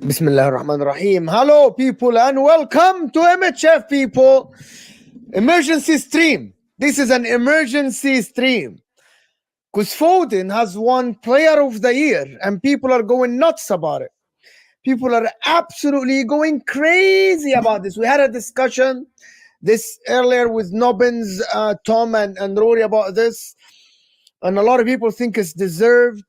Bismillah ar-Rahman ar-Rahim. Hello, people, and welcome to MHF, people. Emergency stream. This is an emergency stream. Because Foden has won Player of the Year, and people are going nuts about it. People are absolutely going crazy about this. We had a discussion this earlier with Nobbins, Tom, and Rory about this. And a lot of people think it's deserved.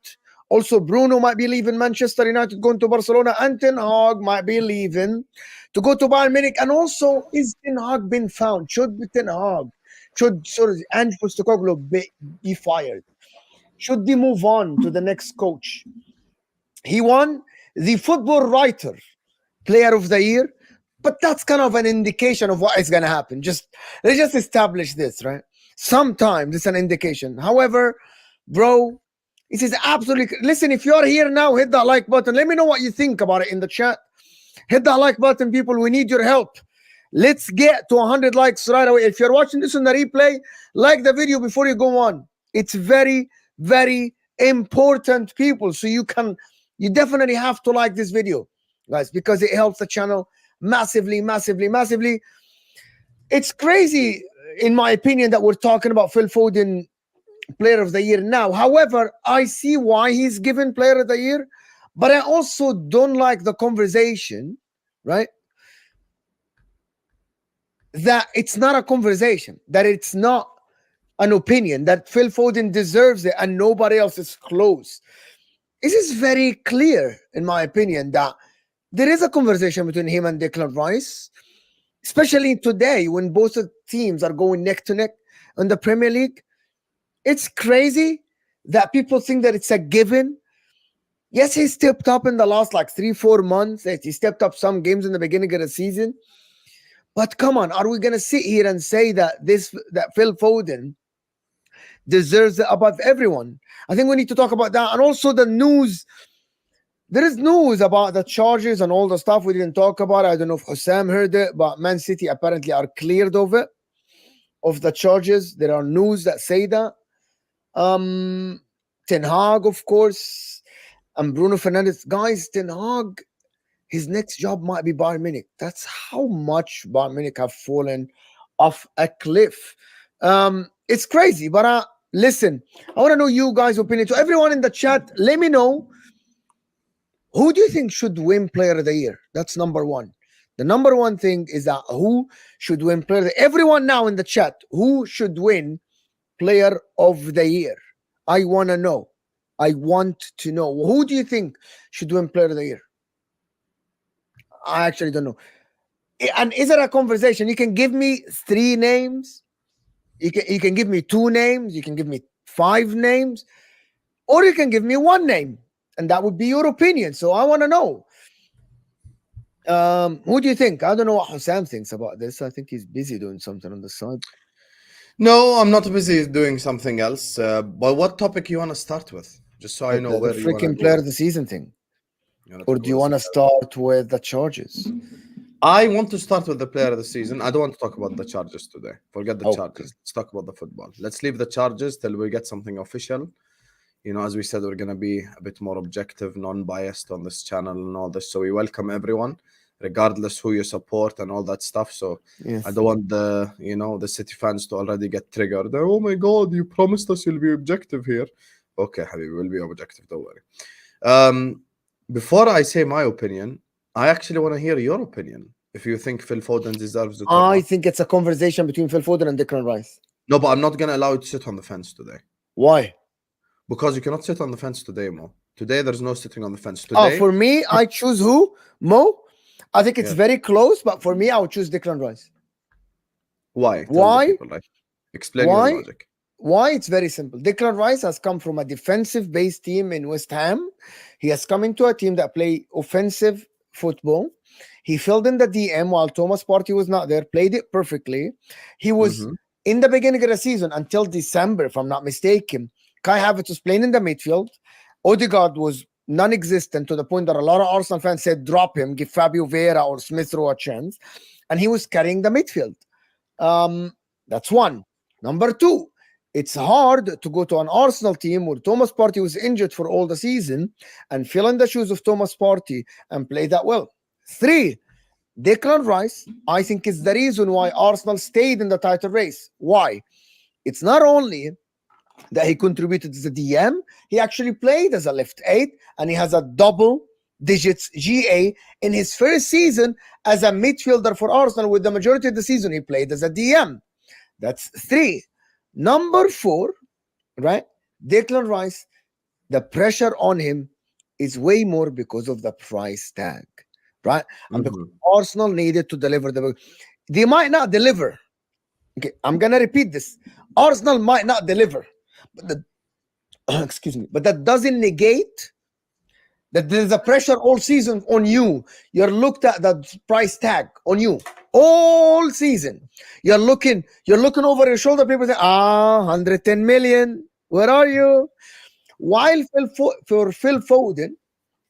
Also, Bruno might be leaving Manchester United, going to Barcelona, and Ten Hag might be leaving to go to Bayern Munich. And also, is Ten Hag been found? Should Ange Postecoglou be fired? Should they move on to the next coach? He won the Football Writer Player of the Year, but that's kind of an indication of what is going to happen. Let's just establish this, right? Sometimes it's an indication. However, bro, this is absolutely... Listen, if you're here now, hit that like button. Let me know what you think about it in the chat. Hit that like button, people. We need your help. Let's get to 100 likes right away. If you're watching this on the replay, like the video before you go on. It's very, very important, people. So you definitely have to like this video, guys, because it helps the channel massively, massively, massively. It's crazy, in my opinion, that we're talking about Phil Foden Player of the Year now. However, I see why he's given Player of the Year, but I also don't like the conversation, right? That it's not a conversation, that it's not an opinion, that Phil Foden deserves it and nobody else is close. This is very clear, in my opinion, that there is a conversation between him and Declan Rice, especially today when both teams are going neck to neck in the Premier League. It's crazy that people think that it's a given. Yes, he stepped up in the last 3-4 months. He stepped up some games in the beginning of the season. But come on, are we going to sit here and say that Phil Foden deserves it above everyone? I think we need to talk about that. And also the news. There is news about the charges and all the stuff we didn't talk about. I don't know if Husam heard it, but Man City apparently are cleared of it, of the charges. There are news that say that. Ten Hag, of course, and Bruno Fernandes. Guys, Ten Hag, his next job might be Bayern Munich. That's how much Bayern Munich have fallen off a cliff. It's crazy, but listen, I want to know you guys' opinion. So everyone in the chat, let me know, who do you think should win Player of the Year? That's number one. The number one thing is that who should win Player of the Year? Everyone now in the chat, who should win Player of the Year? I want to know. I want to know. Who do you think should win Player of the Year? I actually don't know. And is it a conversation? You can give me 3 names. You can give me 2 names. You can give me 5 names. Or you can give me 1 name. And that would be your opinion. So I want to know. Who do you think? I don't know what Husam thinks about this. I think he's busy doing something on the side. No, I'm not busy doing something else. But what topic you want to start with? Just so I know where the you want to freaking Player of the Season thing. Or do you want to start with the charges? I want to start with the Player of the Season. I don't want to talk about the charges today. Forget the charges. Let's talk about the football. Let's leave the charges till we get something official. You know, as we said, we're going to be a bit more objective, non-biased on this channel and all this. So we welcome everyone, regardless who you support and all that stuff. So yes. I don't want the City fans to already get triggered. Oh my God, you promised us you'll be objective here. Okay, Habibi, we'll be objective, don't worry. Before I say my opinion, I actually want to hear your opinion. If you think Phil Foden deserves it. I think it's a conversation between Phil Foden and Declan Rice. No, but I'm not going to allow you to sit on the fence today. Why? Because you cannot sit on the fence today, Mo. Today, there's no sitting on the fence. Today, for me, I choose who? Mo? I think it's very close, but for me, I would choose Declan Rice. Why? Why? Explain your logic. Why? It's very simple. Declan Rice has come from a defensive-based team in West Ham. He has come into a team that play offensive football. He filled in the DM while Thomas Partey was not there, played it perfectly. He was, in the beginning of the season, until December, if I'm not mistaken, Kai Havertz was playing in the midfield. Odegaard was non-existent to the point that a lot of Arsenal fans said, drop him, give Fabio Vieira or Smith Rowe a chance. And he was carrying the midfield. That's one. Number 2, it's hard to go to an Arsenal team where Thomas Partey was injured for all the season and fill in the shoes of Thomas Partey and play that well. 3, Declan Rice, I think, is the reason why Arsenal stayed in the title race. Why? It's not only that he contributed as a DM, he actually played as a left 8, and he has a double digits GA in his first season as a midfielder for Arsenal. With the majority of the season he played as a DM. That's 3. Number 4, right? Declan Rice, the pressure on him is way more because of the price tag, right? And because Arsenal needed to deliver they might not deliver. Okay, I'm gonna repeat this. Arsenal might not deliver, but excuse me, but that doesn't negate that there's a pressure all season on you. You're looked at the price tag on you all season. You're looking over your shoulder. People say, 110 million. Where are you? While for Phil Foden,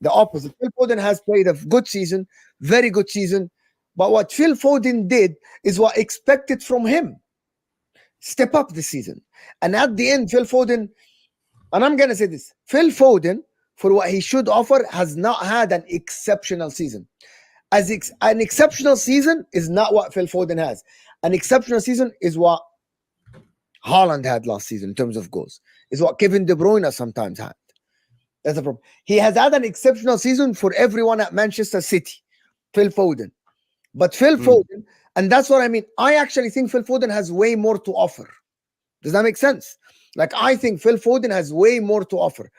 the opposite. Phil Foden has played a good season, very good season. But what Phil Foden did is what expected from him. Step up this season. And at the end, Phil Foden, and I'm going to say this, Phil Foden, for what he should offer, has not had an exceptional season. An exceptional season is not what Phil Foden has. An exceptional season is what Haaland had last season in terms of goals. Is what Kevin De Bruyne sometimes had. That's the problem. He has had an exceptional season for everyone at Manchester City, Phil Foden. But Phil Foden, and that's what I mean. I actually think Phil Foden has way more to offer. Does that make sense? Like, I think Phil Foden has way more to offer.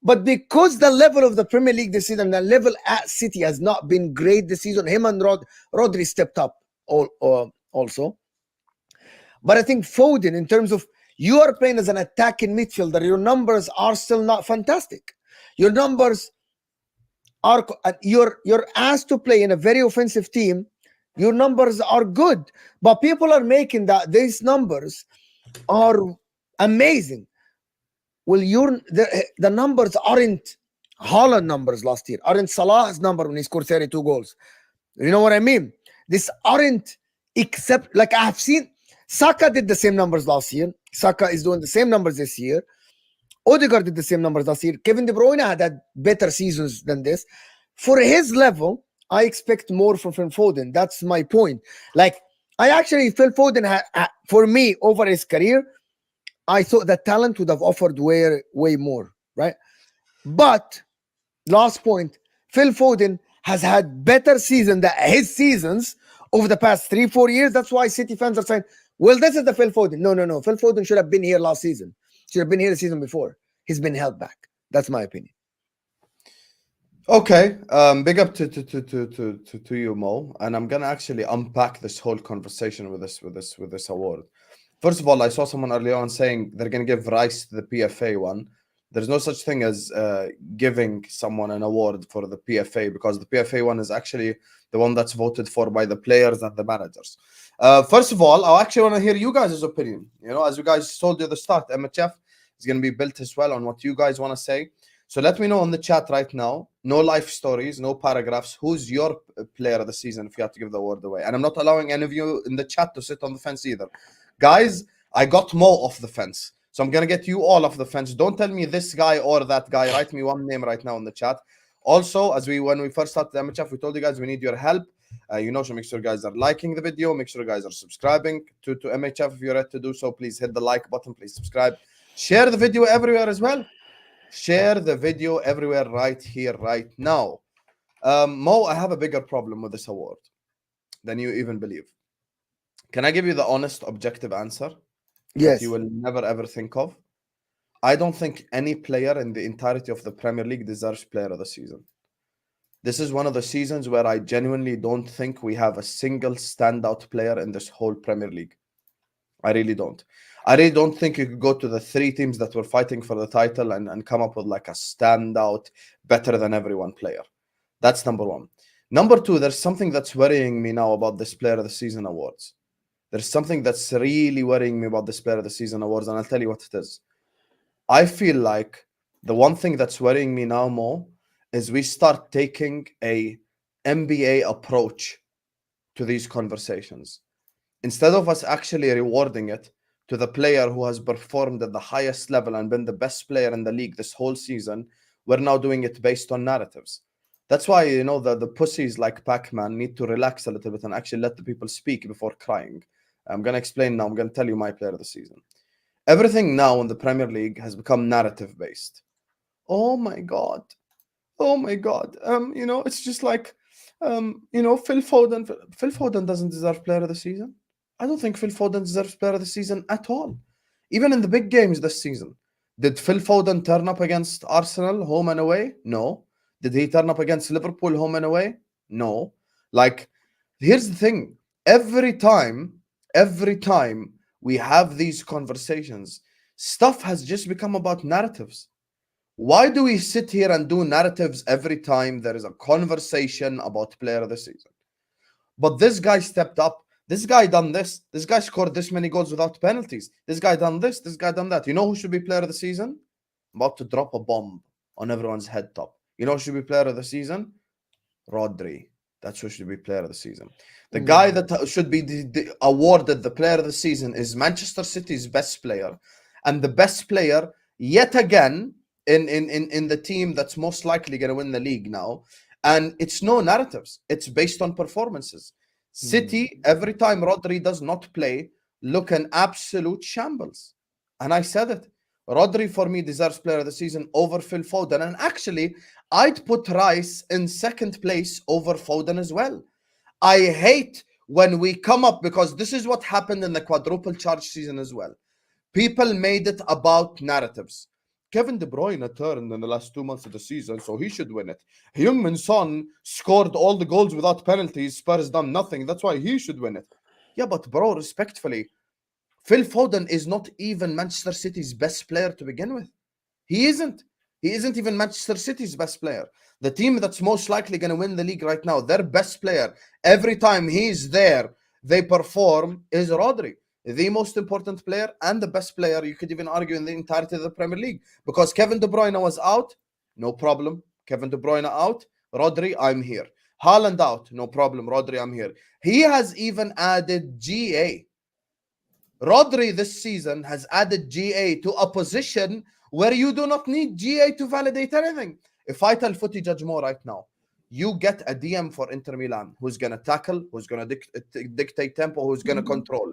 But because the level of the Premier League this season, the level at City has not been great this season, him and Rodri stepped up also. But I think Foden, in terms of you are playing as an attacking midfielder, your numbers are still not fantastic. Your numbers are, you're asked to play in a very offensive team. Your numbers are good, but people are making that these numbers are amazing. Well, the numbers aren't Haaland numbers last year, aren't Salah's number when he scored 32 goals. You know what I mean? These aren't, except, like, I have seen Saka did the same numbers last year. Saka is doing the same numbers this year. Odegaard did the same numbers last year. Kevin De Bruyne had better seasons than this. For his level, I expect more from Phil Foden. That's my point. Like, I actually, Phil Foden, for me, over his career, I thought that talent would have offered way more, right? But, last point, Phil Foden has had better seasons than his seasons over the past 3-4 years. That's why City fans are saying, well, this is the Phil Foden. No. Phil Foden should have been here last season. Should have been here the season before. He's been held back. That's my opinion. Okay, big up to you, Mo. And I'm gonna actually unpack this whole conversation with this award. First of all, I saw someone earlier on saying they're gonna give Rice the PFA one. There's no such thing as giving someone an award for the PFA, because the PFA one is actually the one that's voted for by the players and the managers. First of all, I actually want to hear you guys' opinion. You know, as you guys told you at the start, MHF is going to be built as well on what you guys want to say. So let me know in the chat right now. No life stories, no paragraphs. Who's your player of the season if you have to give the award away? And I'm not allowing any of you in the chat to sit on the fence either. Guys, I got Mo off the fence. So I'm going to get you all off the fence. Don't tell me this guy or that guy. Write me one name right now in the chat. Also, when we first started the MHF, we told you guys we need your help. So make sure you guys are liking the video. Make sure you guys are subscribing to MHF if you're ready to do so. Please hit the like button. Please subscribe. Share the video everywhere as well. Share the video everywhere right here, right now. Mo, I have a bigger problem with this award than you even believe. Can I give you the honest, objective answer? Yes. That you will never, ever think of? I don't think any player in the entirety of the Premier League deserves player of the season. This is one of the seasons where I genuinely don't think we have a single standout player in this whole Premier League. I really don't. I really don't think you could go to the 3 teams that were fighting for the title and come up with like a standout, better than everyone player. That's number 1. Number 2, there's something that's worrying me now about this Player of the Season awards. There's something that's really worrying me about this Player of the Season awards, and I'll tell you what it is. I feel like the one thing that's worrying me now more is we start taking a NBA approach to these conversations. Instead of us actually rewarding it, to the player who has performed at the highest level and been the best player in the league this whole season, we're now doing it based on narratives. That's why, you know, the pussies like Pac-Man need to relax a little bit and actually let the people speak before crying. I'm going to explain now. I'm going to tell you my player of the season. Everything now in the Premier League has become narrative based. Oh my God. Oh my God. You know, it's just like, you know, Phil Foden. Phil Foden doesn't deserve player of the season. I don't think Phil Foden deserves player of the season at all. Even in the big games this season. Did Phil Foden turn up against Arsenal home and away? No. Did he turn up against Liverpool home and away? No. Like, here's the thing. Every time we have these conversations, stuff has just become about narratives. Why do we sit here and do narratives every time there is a conversation about player of the season? But this guy stepped up. This guy done this. This guy scored this many goals without penalties. This guy done this. This guy done that. You know who should be player of the season? I'm about to drop a bomb on everyone's head top. You know who should be player of the season? Rodri. That's who should be player of the season. The guy that should be awarded the player of the season is Manchester City's best player. And the best player, yet again, in the team that's most likely going to win the league now. And it's no narratives. It's based on performances. City, every time Rodri does not play, look an absolute shambles. And I said it. Rodri, for me, deserves player of the season over Phil Foden. And actually, I'd put Rice in second place over Foden as well. I hate when we come up, because this is what happened in the quadruple charge season as well. People made it about narratives. Kevin De Bruyne turned in the last 2 months of the season, so he should win it. Heung-min Son scored all the goals without penalties. Spurs done nothing. That's why he should win it. Yeah, but bro, respectfully, Phil Foden is not even Manchester City's best player to begin with. He isn't. He isn't even Manchester City's best player. The team that's most likely going to win the league right now, their best player, every time he's there, they perform, is Rodri. The most important player and the best player, you could even argue, in the entirety of the Premier League. Because Kevin De Bruyne was out, no problem. Kevin De Bruyne out, Rodri, I'm here. Haaland out, no problem. Rodri, I'm here. He has even added GA. Rodri this season has added GA to a position where you do not need GA to validate anything. If I tell Footy Judge Mo right now, you get a DM for Inter Milan who's going to tackle, who's going to dictate tempo, who's going to control.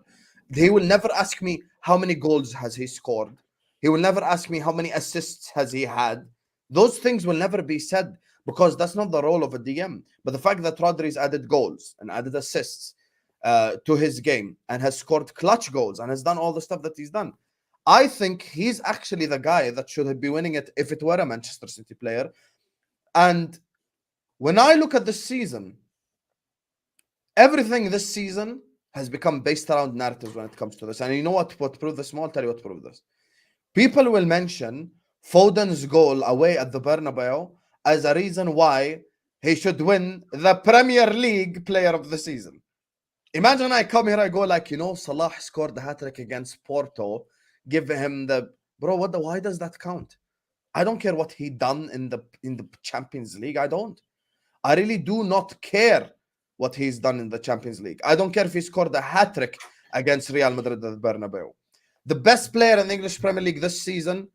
He will never ask me how many goals has he scored. He will never ask me how many assists has he had. Those things will never be said, because that's not the role of a DM. But the fact that Rodri's added goals and added assists to his game and has scored clutch goals and has done all the stuff that he's done, I think he's actually the guy that should be winning it if it were a Manchester City player. And when I look at this season, everything this season has become based around narratives when it comes to this. And you know what proved this? I'll tell you what proved this. People will mention Foden's goal away at the Bernabeu as a reason why he should win the Premier League player of the season. Imagine I come here, I go like, you know, Salah scored the hat-trick against Porto. Give him the... Bro, why does that count? I don't care what he done in the Champions League. I don't. I really do not care what he's done in the Champions League. I don't care if he scored a hat-trick against Real Madrid at the Bernabeu. The best player in the English Premier League this season,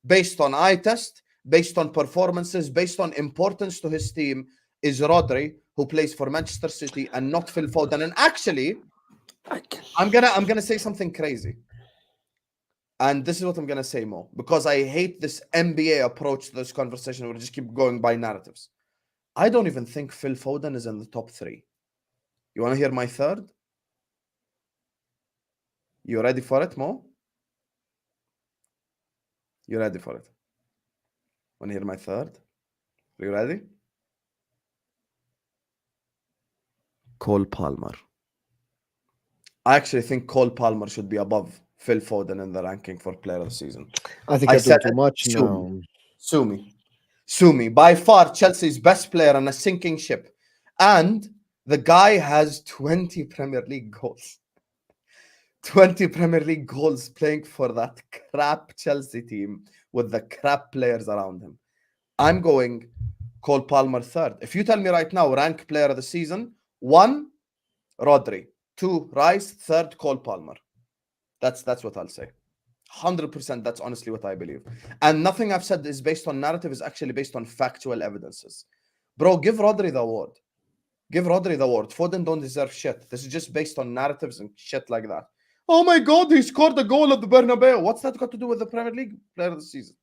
based on eye test, based on performances, based on importance to his team, is Rodri, who plays for Manchester City, and not Phil Foden. And actually, I'm gonna say something crazy. And this is what I'm gonna say, Mo, because I hate this NBA approach to this conversation where we just keep going by narratives. I don't even think Phil Foden is in the top 3. You want to hear my third? You ready for it, Mo? You ready for it? Want to hear my third? Are you ready? Cole Palmer. I actually think Cole Palmer should be above Phil Foden in the ranking for player of the season. I think I said too much now. Sue me. By far, Chelsea's best player on a sinking ship. And the guy has 20 Premier League goals. 20 Premier League goals playing for that crap Chelsea team with the crap players around him. I'm going Cole Palmer third. If you tell me right now, rank player of the season, 1, Rodri. 2, Rice. 3rd, Cole Palmer. That's what I'll say. 100%. That's honestly what I believe. And nothing I've said is based on narrative. Is actually based on factual evidences. Bro, give Rodri the award. Give Rodri the award. Foden don't deserve shit. This is just based on narratives and shit like that. Oh my God, he scored a goal at the Bernabeu. What's that got to do with the Premier League player of the season?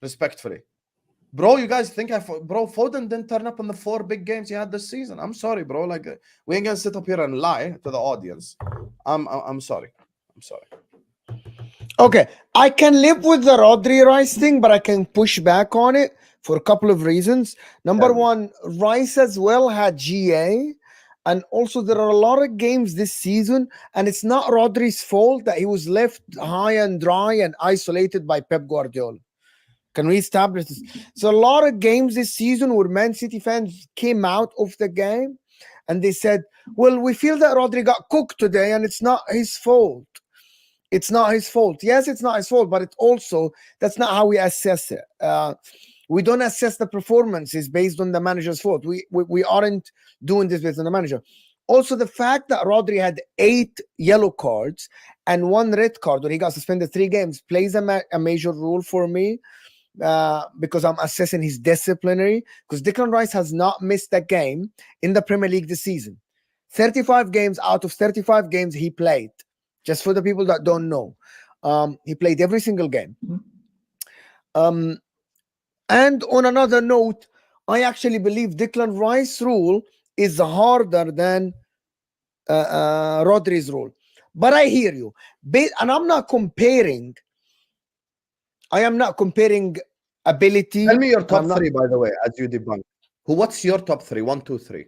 Respectfully. Bro, you guys think bro, Foden didn't turn up in the 4 big games he had this season. I'm sorry, bro. Like, we ain't gonna sit up here and lie to the audience. I'm sorry. I'm sorry. Okay, I can live with the Rodri Rice thing, but I can push back on it for a couple of reasons. Number one, Rice as well had GA. And also, there are a lot of games this season, and it's not Rodri's fault that he was left high and dry and isolated by Pep Guardiola. Can we establish this? So a lot of games this season where Man City fans came out of the game and they said, well, we feel that Rodri got cooked today and it's not his fault. It's not his fault. Yes, it's not his fault, but it also, that's not how we assess it. We don't assess the performances based on the manager's fault. We aren't doing this based on the manager. Also, the fact that Rodri had 8 yellow cards and 1 red card when he got suspended 3 games plays a major role for me. Because I'm assessing his disciplinary, because Declan Rice has not missed a game in the Premier League this season. 35 games out of 35 games he played. Just for the people that don't know, he played every single game. And on another note, I actually believe Declan Rice's rule is harder than Rodri's rule. But I hear you, and I'm not comparing. I am not comparing ability. Tell me your top 3, by the way, as you debunk. What's your top 3? 1, 2, 3.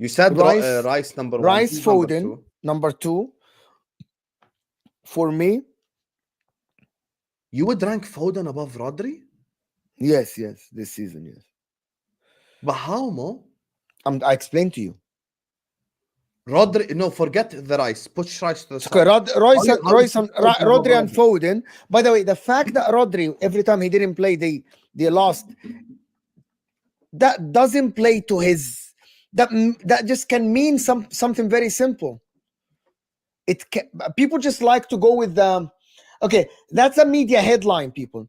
You said Rice number 1. Rice, Foden number 2. For me, you would rank Foden above Rodri? Yes, this season, yes. But how, Mo? I explained to you. Rodri, no, forget the Rice. Push Rice to the side. Okay, Rodri and Foden. By the way, the fact that Rodri, every time he didn't play, they lost. That doesn't play to his. That just can mean something very simple. People just like to go with the. Okay, that's a media headline, people.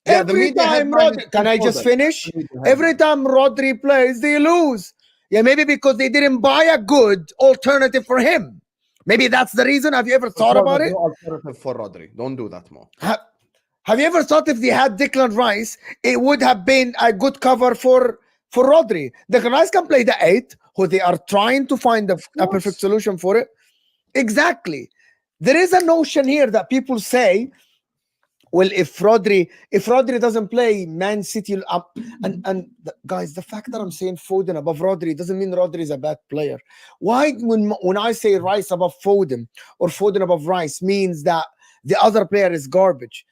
Yeah, every time Rodri, can I just finish? Every time Rodri plays, they lose. Yeah, maybe because they didn't buy a good alternative for him. Maybe that's the reason. Have you ever thought about it? No alternative for Rodri. Don't do that, Mo. Have you ever thought if they had Declan Rice, it would have been a good cover for Rodri? Declan Rice can play the 8, who they are trying to find a perfect solution for it. Exactly. There is a notion here that people say, well, if Rodri doesn't play, Man City guys, the fact that I'm saying Foden above Rodri doesn't mean Rodri is a bad player. Why, when I say Rice above Foden or Foden above Rice, means that the other player is garbage?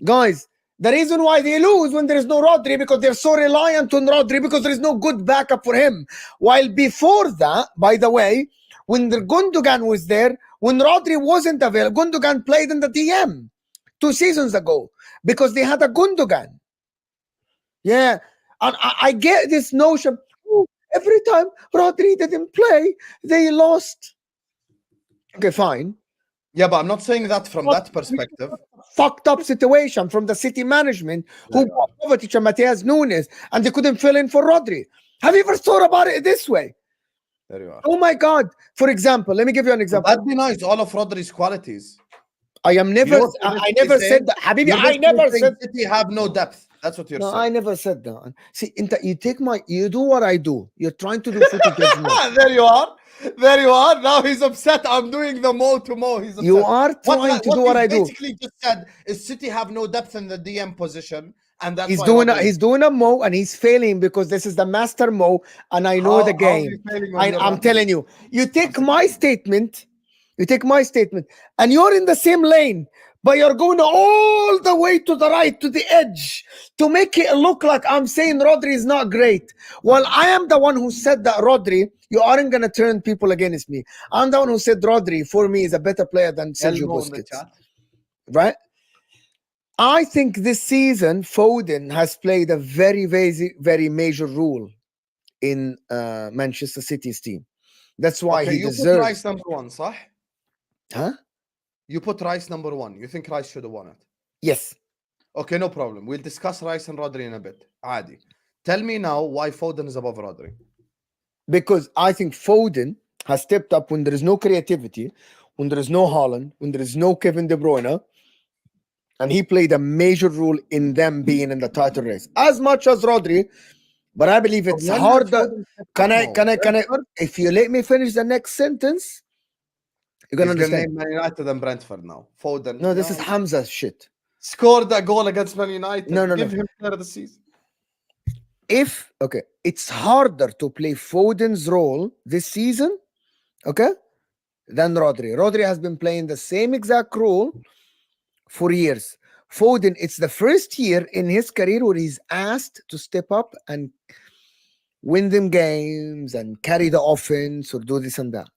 Guys, the reason why they lose when there is no Rodri, because they're so reliant on Rodri, because there is no good backup for him. While before that, by the way, when the Gundogan was there, when Rodri wasn't available, Gundogan played in the DM 2 seasons ago because they had a Gundogan. Yeah, and I get this notion. Every time Rodri didn't play, they lost. Okay, fine. Yeah, but I'm not saying that from that perspective. Fucked up situation from the City management who bought Kovacic and Mateus Nunes, and they couldn't fill in for Rodri. Have you ever thought about it this way? There you are. Oh my God! For example, let me give you an example. That'd be nice. All of Rodri's qualities. I never said that, Habibi. I never said City have no depth. That's what you're saying. I never said that. See, you do what I do. You're trying to do footy judgment. There you are. There you are. Now he's upset. I'm doing the Mo to Mo. He's upset. You are trying to do what I do. Basically, just said is City have no depth in the DM position, and that's he's doing a Mo, and he's failing because this is the master Mo, and I know the game. I'm telling you. You take my statement, and you're in the same lane, but you're going all the way to the right, to the edge, to make it look like I'm saying Rodri is not great. Well, I am the one who said that Rodri, you aren't going to turn people against me. I'm the one who said Rodri, for me, is a better player than Sergio Busquets. Right? I think this season, Foden has played a very, very, very major role in Manchester City's team. That's why he deserves. You put Rice number 1, صح? Huh? You put Rice number 1. You think Rice should have won it? Yes. Okay, no problem. We'll discuss Rice and Rodri in a bit. Adi. Tell me now why Foden is above Rodri. Because I think Foden has stepped up when there is no creativity, when there is no Haaland, when there is no Kevin De Bruyne, and he played a major role in them being in the title race as much as Rodri. But I believe it's harder. Can I? If you let me finish the next sentence, you're gonna understand. Man United and Brentford now. Foden. No, this is Hamza's shit. Scored that goal against Man United. No. Give him player of the season. It's harder to play Foden's role this season, than Rodri. Rodri has been playing the same exact role for years. Foden, it's the first year in his career where he's asked to step up and win them games and carry the offense or do this and that.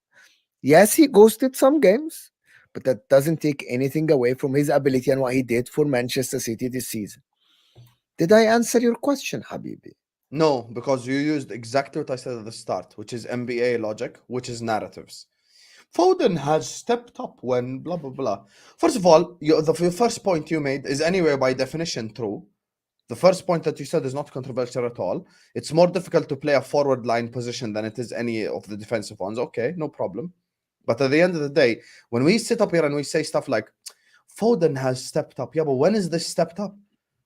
Yes, he ghosted some games, but that doesn't take anything away from his ability and what he did for Manchester City this season. Did I answer your question, Habibi? No, because you used exactly what I said at the start, which is NBA logic, which is narratives. Foden has stepped up when blah, blah, blah. First of all, the first point you made is anyway by definition true. The first point that you said is not controversial at all. It's more difficult to play a forward line position than it is any of the defensive ones. Okay, no problem. But at the end of the day, when we sit up here and we say stuff like, Foden has stepped up. Yeah, but when is this stepped up?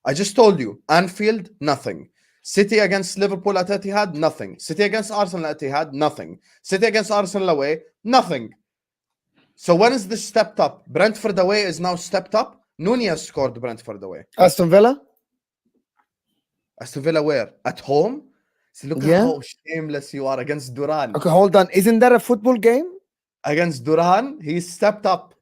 I just told you, Anfield, nothing. City against Liverpool at Etihad, nothing. City against Arsenal at Etihad, nothing. City against Arsenal away, nothing. So when is this stepped up? Brentford away is now stepped up. Nunez scored Brentford away. Aston Villa? Aston Villa where? At home? See, look at how shameless you are against Duran. Okay, hold on. Isn't that a football game? Against Duran, he stepped up.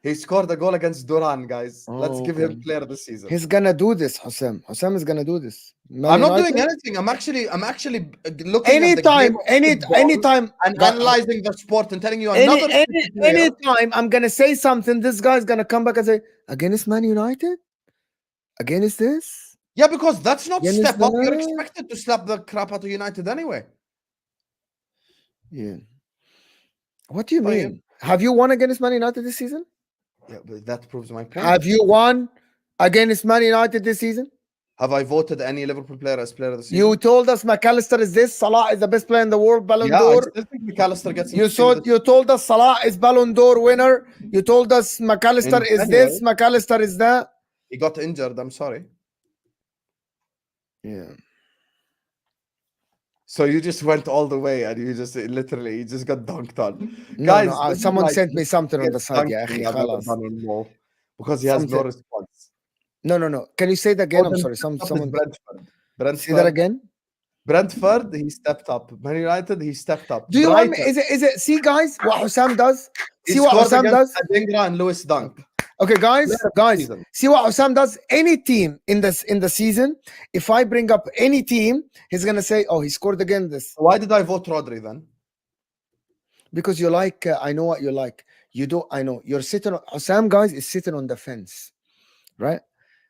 He scored a goal against Duran, guys. Let's give him player of the season. He's gonna do this, Husam. Husam is gonna do this. I'm not doing anything. I'm actually looking anytime and analyzing the sport and telling you another anytime I'm gonna say something, this guy's gonna come back and say, against Man United? Against this? Yeah, because that's not step up. You're expected to slap the crap out of United anyway. Yeah. What do you mean? Have you won against Man United this season? Yeah, but that proves my point. Have you won against Man United this season? Have I voted any Liverpool player as player of the season? You told us McAllister is this, Salah is the best player in the world, Ballon d'Or. I still think McAllister gets. You told us Salah is Ballon d'Or winner. You told us McAllister is this, McAllister is that. He got injured. I'm sorry. Yeah. So you just went all the way and you just got dunked on. No, Guys, someone sent me something on the side. Yeah, because he has no response. No. Can you say that again? I'm sorry. Someone. Brentford. Say that again. Brentford, he stepped up. Man United, he stepped up. Do you want me? Is it? See, guys, what Husam does. See what Husam does. Adingra and Lewis Dunk. Okay, guys, see what Husam does. Any team in the season, if I bring up any team, he's gonna say, "Oh, he scored again." This. Why did I vote Rodri then? Because you like. I know what you like. You don't. I know you're sitting. Husam, guys, is sitting on the fence, right?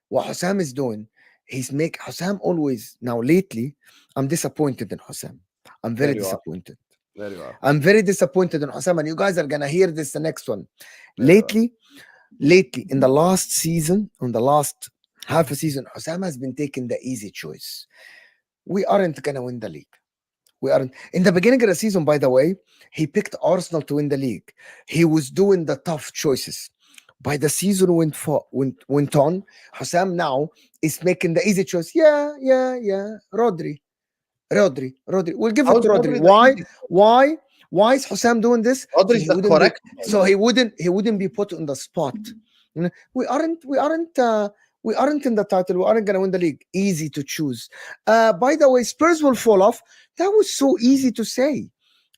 What Husam is doing, Husam always. Now lately, I'm disappointed in Husam. I'm very disappointed. Very well. I'm very disappointed in Husam, and you guys are gonna hear this the next one. Lately, in the last season, on the last half a season, Husam has been taking the easy choice. We aren't going to win the league. We aren't. In the beginning of the season, by the way, he picked Arsenal to win the league. He was doing the tough choices. By the season went on, Husam now is making the easy choice. Yeah. Rodri. We'll give it to Rodri. Why is Husam doing this? So he wouldn't be put on the spot. You know, we aren't in the title. We aren't gonna win the league. Easy to choose. By the way, Spurs will fall off. That was so easy to say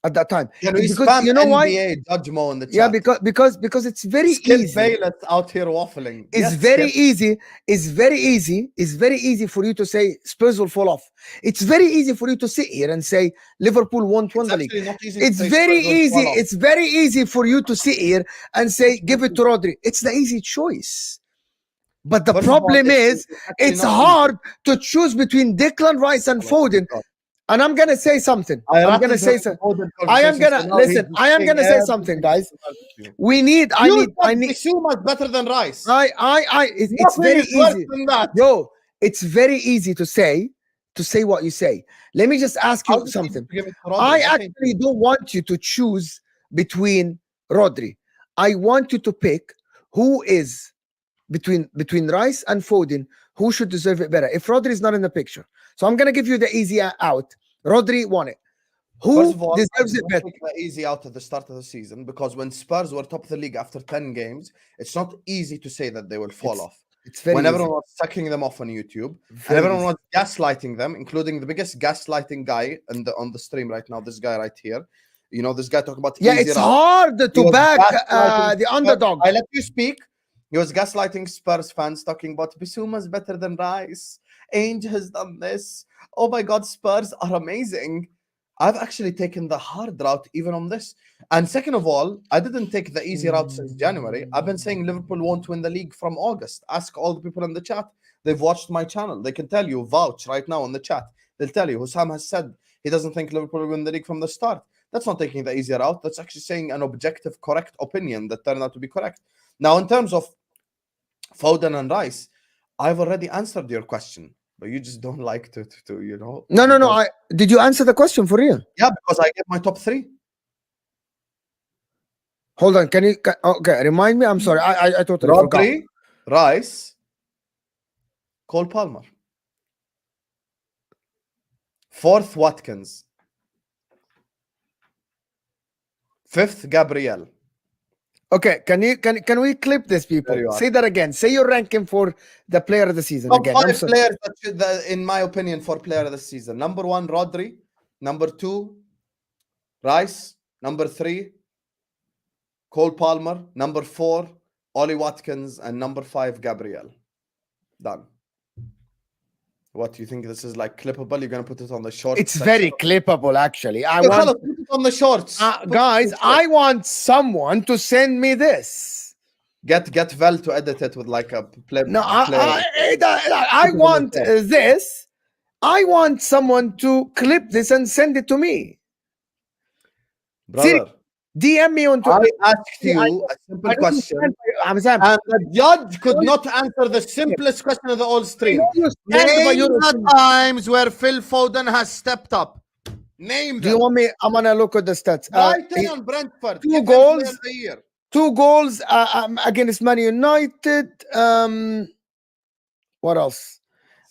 at that time. Because you know why? Judge Mo in the chat. Yeah, because it's very easy. Bayless out here waffling. It's very easy. It's very easy for you to say Spurs will fall off. It's very easy for you to sit here and say Liverpool won't win the league. It's very easy. It's very easy for you to sit here and say give it to Rodri. It's the easy choice. But the problem is it's hard to choose between Declan Rice and Foden. And I'm gonna say something. I'm gonna say something. I am gonna listen. I am gonna say something, guys. We need. I need. Bissouma is better than Rice. It's very easy. Yo, it's very easy to say what you say. Let me just ask you something. I actually don't want you to choose between Rodri. I want you to pick who is between Rice and Foden, who should deserve it better. If Rodri is not in the picture, so I'm gonna give you the easy out. Rodri won it. Who First of all, deserves it better? Easy out at the start of the season, because when Spurs were top of the league after 10 games, it's not easy to say that they will fall off. It's very when easy. Everyone was sucking them off on YouTube, and everyone was gaslighting them, including the biggest gaslighting guy on the stream right now. This guy right here, you know, this guy talking about it's hard to back the underdog. I let you speak. He was gaslighting Spurs fans, talking about Bissouma is better than Rice. Ange has done this. Oh my God, Spurs are amazing. I've actually taken the hard route even on this. And second of all, I didn't take the easy route since January. I've been saying Liverpool won't win the league from August. Ask all the people in the chat. They've watched my channel. They can tell you, vouch right now in the chat. They'll tell you, Husam has said he doesn't think Liverpool will win the league from the start. That's not taking the easy route. That's actually saying an objective, correct opinion that turned out to be correct. Now, in terms of Foden and Rice, I've already answered your question. But you just don't like to you know. No. Did you answer the question for real? Yeah, because I get my top 3. Hold on. Can you? Okay, remind me. I'm sorry. I totally forgot. Rodri, Rice, Cole Palmer. 4th, Watkins. 5th, Gabriel. Okay, can we clip this, people? Say that again. Say your ranking for the player of the season again. 5 players that in my opinion, for player of the season. Number 1, Rodri. Number 2, Rice. Number 3, Cole Palmer. Number 4, Ollie Watkins. And number 5, Gabriel. Done. What, you think this is like clippable? You're gonna put it on the shorts? It's very clippable, actually. I want to put it on the shorts. Guys, I want someone to send me this. Get Vel to edit it with like a play. No, I want this. I want someone to clip this and send it to me. Brother, DM me on Twitter. I asked you a simple question, and the judge could not answer the simplest question of the whole stream. Name the times where Phil Foden has stepped up. Name them. Do you want me? I'm gonna look at the stats. Brighton and Brentford. 2 goals. 2 goals against Man United. What else?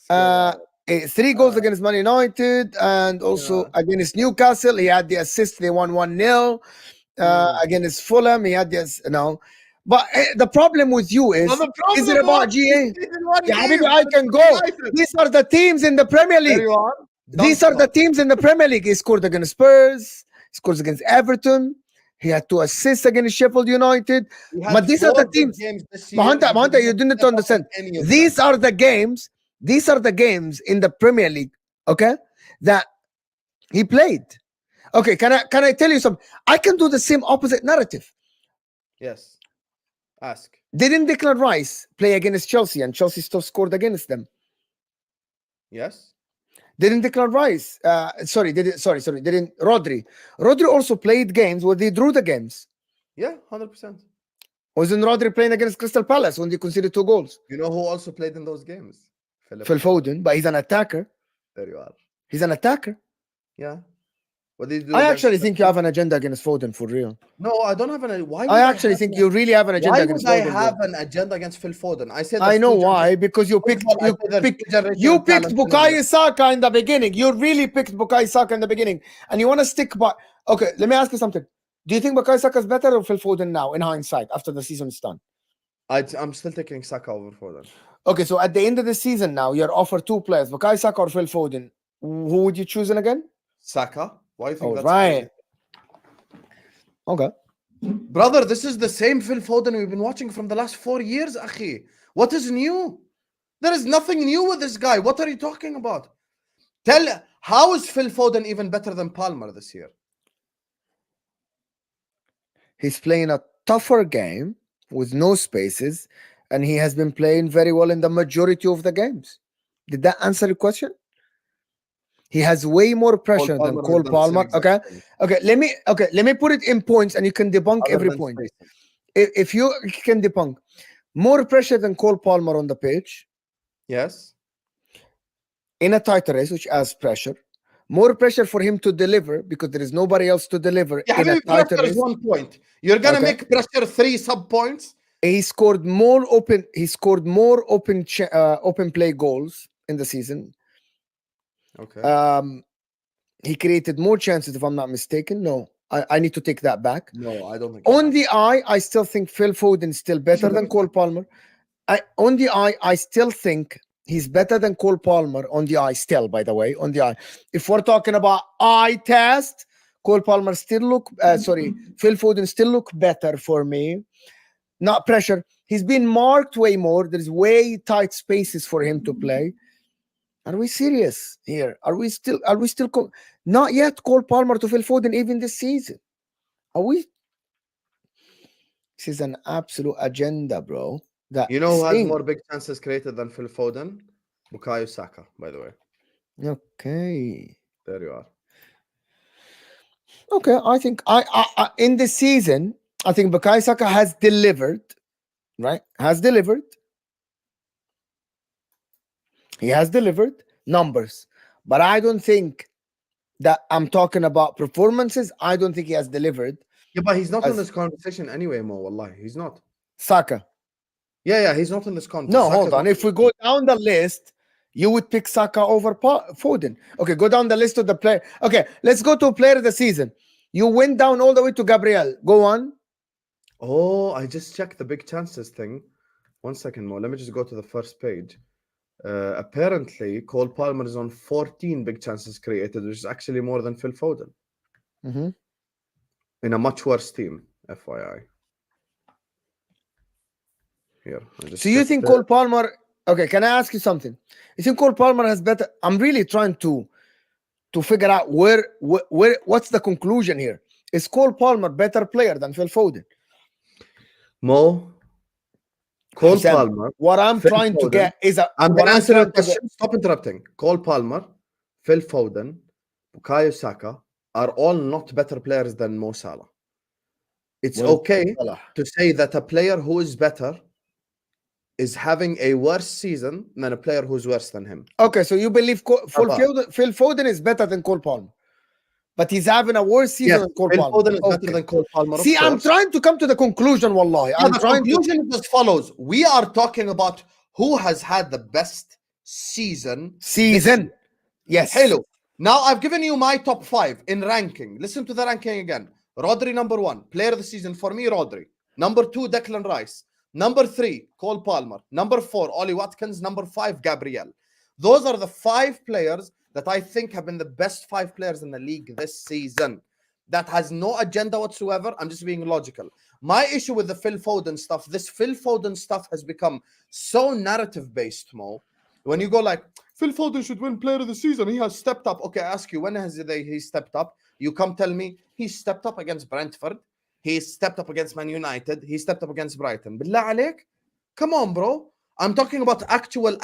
3 goals against Man United, and also against Newcastle. He had the assist. They won 1-0. Against Fulham, he had this. But the problem with you is it about GA? I can go. These are the teams in the Premier League. These are the teams in the Premier League. He scored against Spurs. He scores against Everton. He had 2 assists against Sheffield United. But these are the teams. Mahanta, you didn't understand. These are the games. These are the games in the Premier League. Okay, that he played. Okay, can I tell you something? I can do the same opposite narrative. Yes. Ask. Didn't Declan Rice play against Chelsea and Chelsea still scored against them? Yes. Didn't Declan Rice? Didn't Rodri? Rodri also played games where they drew the games. Yeah, 100%. Wasn't Rodri playing against Crystal Palace when they conceded 2 goals? You know who also played in those games? Phil Foden, but he's an attacker. There you are. He's an attacker. Yeah. What did you do? I actually think you have an agenda against Foden for real. No, I don't have an. Why? I actually think you really have an agenda against Foden. Why would I have an agenda against Phil Foden? I said. I know why, because you picked Bukayo Saka in the beginning. You really picked Bukayo Saka in the beginning, and you want to stick by. Okay, let me ask you something. Do you think Bukayo Saka is better or Phil Foden now, in hindsight, after the season is done? I'm still taking Saka over Foden. Okay, so at the end of the season now, you're offered 2 players, Bukayo Saka or Phil Foden. Who would you choose again? Saka. Why do you think that's right? Okay. Brother, this is the same Phil Foden we've been watching from the last 4 years, Akhi. What is new? There is nothing new with this guy. What are you talking about? How is Phil Foden even better than Palmer this year? He's playing a tougher game with no spaces, and he has been playing very well in the majority of the games. Did that answer your question? He has way more pressure than Palmer has Cole done the same Palmer. exact Okay, thing, let me put it in points, and you can debunk other every than point. spacing. If you can debunk more pressure than Cole Palmer on the pitch Yes. in a tighter race, which adds pressure. More pressure for him to deliver because there is nobody else to deliver Yeah, in a tighter pressure is race. 1 point. You're gonna Okay. make pressure 3 sub points. He scored more open. He scored more open play goals in the season. Okay. He created more chances, if I'm not mistaken. No, I need to take that back. No, I don't think. On the eye, I still think Phil Foden is still better than Cole Palmer. On the eye, I still think he's better than Cole Palmer on the eye. Still, by the way, on the eye. If we're talking about eye test, Cole Palmer still look. Phil Foden still look better for me. Not pressure. He's been marked way more. There's way tight spaces for him to play. Are we serious here? Are we still? Not yet Cole Palmer to Phil Foden even this season. Are we? This is an absolute agenda, bro. That You know who has more big chances created than Phil Foden? Bukayo Saka, by the way. Okay. There you are. Okay, I think I in this season, I think Bukayo Saka has delivered, right? Has delivered. He has delivered numbers, but I don't think that I'm talking about performances. I don't think he has delivered. Yeah, but he's not in this conversation anyway, Mo. Wallahi, he's not. Saka. Yeah, he's not in this conversation. No, hold on. If we go down the list, you would pick Saka over Foden. Okay, go down the list of the player. Okay, let's go to player of the season. You went down all the way to Gabriel. Go on. Oh, I just checked the big chances thing. 1 second, Mo. Let me just go to the first page. Apparently, Cole Palmer is on 14 big chances created, which is actually more than Phil Foden. Mm-hmm. In a much worse team, FYI. Here. So you think Cole Palmer? Okay, can I ask you something? You think Cole Palmer has better? I'm really trying to figure out where what's the conclusion here. Is Cole Palmer better player than Phil Foden? Mo, Cole Husam, Palmer. What I'm Phil trying to Foden. get is I'm going to answer your question. Stop interrupting. Cole Palmer, Phil Foden, Bukayo Saka are all not better players than Mo Salah. It's okay to say that a player who is better is having a worse season than a player who's worse than him. Okay, so you believe Phil Foden is better than Cole Palmer, but he's having a worse season than Cole Palmer. Phil Foden is better than Cole Palmer. See, I'm trying to come to the conclusion, wallahi. The conclusion is as follows. We are talking about who has had the best season. Yes. Hello. Now I've given you my top 5 in ranking. Listen to the ranking again. Rodri number 1, player of the season for me, Rodri. Number 2, Declan Rice. Number 3, Cole Palmer. Number 4, Ollie Watkins. Number 5, Gabriel. Those are the 5 players that I think have been the best 5 players in the league this season. That has no agenda whatsoever. I'm just being logical. My issue with the Phil Foden stuff, this Phil Foden stuff has become so narrative-based, Mo. When you go like, Phil Foden should win player of the season, he has stepped up. Okay, I ask you, when has he stepped up? You come tell me he stepped up against Brentford. He stepped up against Man United. He stepped up against Brighton. Billah alaik? Come on, bro. I'm talking about actual.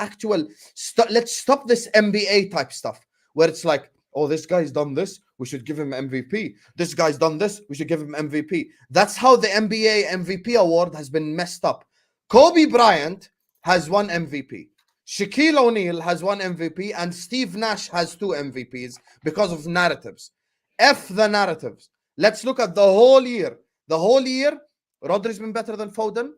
Let's stop this NBA type stuff where it's like, oh, this guy's done this, we should give him MVP. This guy's done this, we should give him MVP. That's how the NBA MVP award has been messed up. Kobe Bryant has 1 MVP. Shaquille O'Neal has 1 MVP, and Steve Nash has 2 MVPs because of narratives. F the narratives. Let's look at the whole year. The whole year, Rodri's been better than Foden.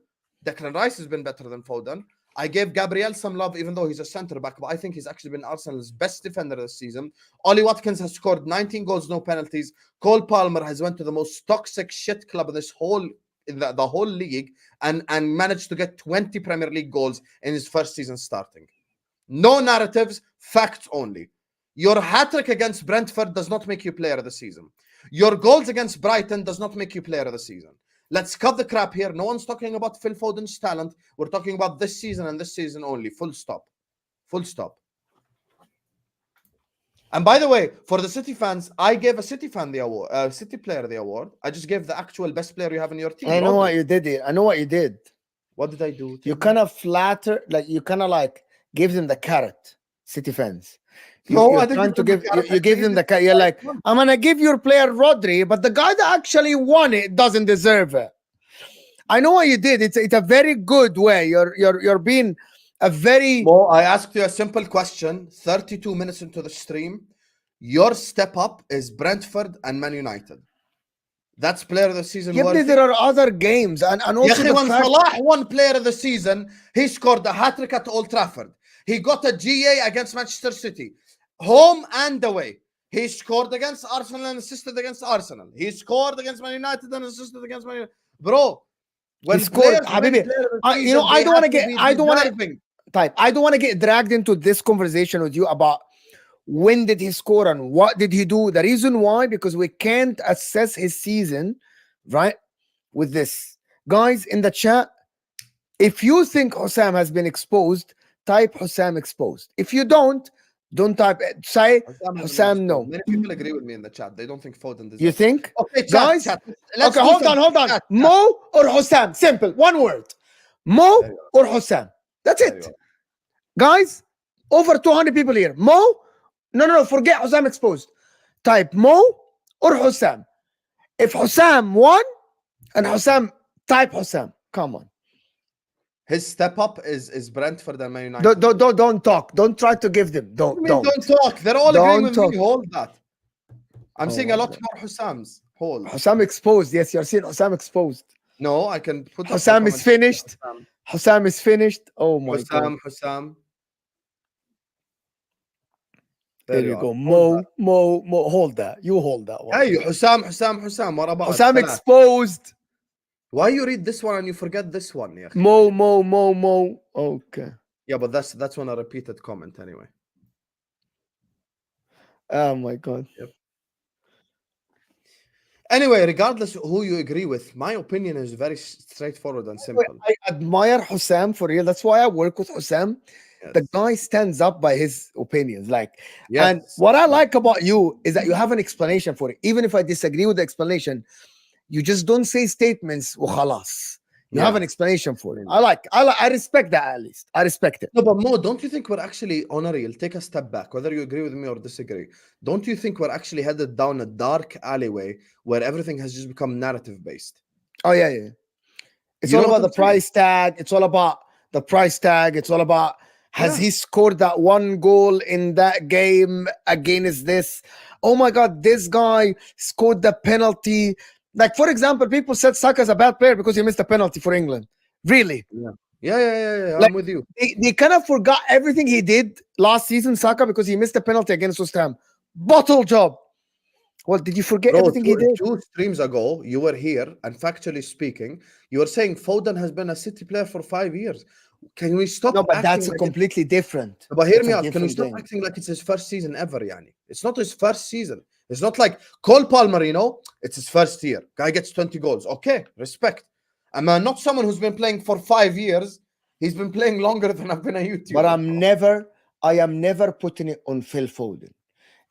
Declan Rice has been better than Foden. I gave Gabriel some love, even though he's a centre back, but I think he's actually been Arsenal's best defender this season. Ollie Watkins has scored 19 goals, no penalties. Cole Palmer has went to the most toxic shit club in this whole the whole league and managed to get 20 Premier League goals in his first season starting. No narratives, facts only. Your hat-trick against Brentford does not make you player of the season. Your goals against Brighton does not make you player of the season. Let's cut the crap here. No one's talking about Phil Foden's talent. We're talking about this season and this season only. Full stop. Full stop. And by the way, for the City fans, I gave a City fan the award, City player the award. I just gave the actual best player you have in your team. I know what you did here. I know what you did. What did I do? You kind of flatter, like you kind of like give them the carrot, City fans. You're trying to give you give them the you're like, I'm gonna give your player Rodri, but the guy that actually won it doesn't deserve it. I know what you did. It's a very good way. You're being a very. Well, I asked you a simple question. 32 minutes into the stream, your step up is Brentford and Man United. That's player of the season. Yeah, but there are other games, and also when Salah won player of the season, he scored a hat-trick at Old Trafford. He got a GA against Manchester City, home and away. He scored against Arsenal and assisted against Arsenal. He scored against Man United and assisted against Man United. Bro, when he scored, Habibi, you know, I don't want to get dragged into this conversation with you about when did he score and what did he do. The reason why, because we can't assess his season, right, with this. Guys in the chat, if you think Husam has been exposed, type Husam exposed. If you don't type it. Say Husam no. Many people agree with me in the chat. They don't think Foden deserves. You think? Okay, chat, guys. Chat. Okay, hold on. Chat. Mo or Husam? Simple. One word. Mo or Husam. That's it. Guys, over 200 people here. Mo? No. Forget Husam exposed. Type Mo or Husam. If Husam won and Husam, type Husam. Come on. His step up is Brentford and Man United. Don't talk. Don't try to give them. Don't talk. They're all agreeing with me. Hold that. I'm seeing a lot more Husams. Hold. Husam exposed. Yes, you're seeing Husam exposed. No, I can put Husam is finished. Husam is finished. Oh my God. Husam. There you go. Mo. Hold that. You hold that one. Hey, Husam. Husam exposed. Why you read this one and you forget this one? Yeah. Mo. Okay. Yeah, but that's one a repeated comment anyway. Oh my God. Yep. Anyway, regardless of who you agree with, my opinion is very straightforward and simple. I admire Husam for real. That's why I work with Husam. Yes. The guy stands up by his opinions. And what I like about you is that you have an explanation for it. Even if I disagree with the explanation, you just don't say statements. You have an explanation for it. I respect that, at least. I respect it. No, but Mo, don't you think we're actually on a real? Take a step back, whether you agree with me or disagree. Don't you think we're actually headed down a dark alleyway where everything has just become narrative based? Oh, yeah. It's all about the price tag. It's all about the price tag. It's all about, has he scored that one goal in that game against this? Oh my God, this guy scored the penalty. Like, for example, people said Saka's a bad player because he missed a penalty for England. Really? Yeah. Like, I'm with you. They kind of forgot everything he did last season, Saka, because he missed a penalty against West Ham. Bottle job. Well, did you forget everything he did? 2 streams ago, you were here, and factually speaking, you were saying Foden has been a City player for 5 years. Can we stop? No, but that's completely different. But hear me out. Can we stop acting like it's his first season ever, Yani? It's not his first season. It's not like Cole Palmer, it's his first year. Guy gets 20 goals. Okay, respect. I'm not someone who's been playing for 5 years. He's been playing longer than I've been a YouTuber. But I am never putting it on Phil Foden.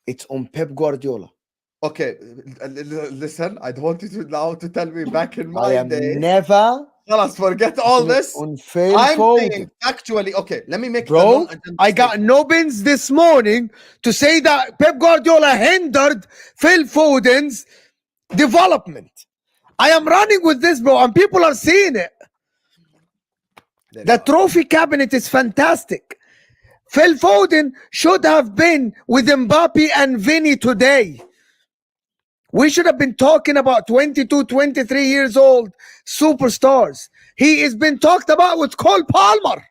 It's on Pep Guardiola. Okay, listen, I don't want you to now to tell me back in my day. Never. Let's forget all this. On Phil Foden. Actually, okay, let me make. Bro, I got Nobbins this morning to say that Pep Guardiola hindered Phil Foden's development. I am running with this, bro, and people are seeing it. The trophy cabinet is fantastic. Phil Foden should have been with Mbappe and Vinny today. We should have been talking about 22, 23 years old superstars. He has been talked about with Cole Palmer.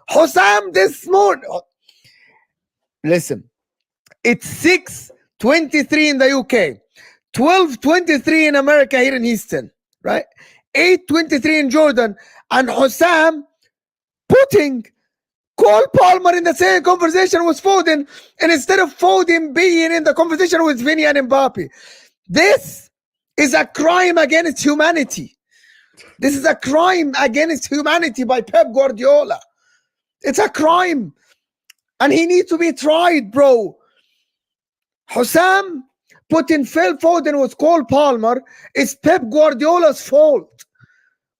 Husam this morning. Listen, it's 6:23 in the UK, 12:23 in America here in Houston, right? 8:23 in Jordan, and Husam putting Cole Palmer in the same conversation with Foden, and instead of Foden being in the conversation with Vinny and Mbappe. This is a crime against humanity. This is a crime against humanity by Pep Guardiola. It's a crime. And he needs to be tried, bro. Husam putting Phil Foden with Cole Palmer is Pep Guardiola's fault.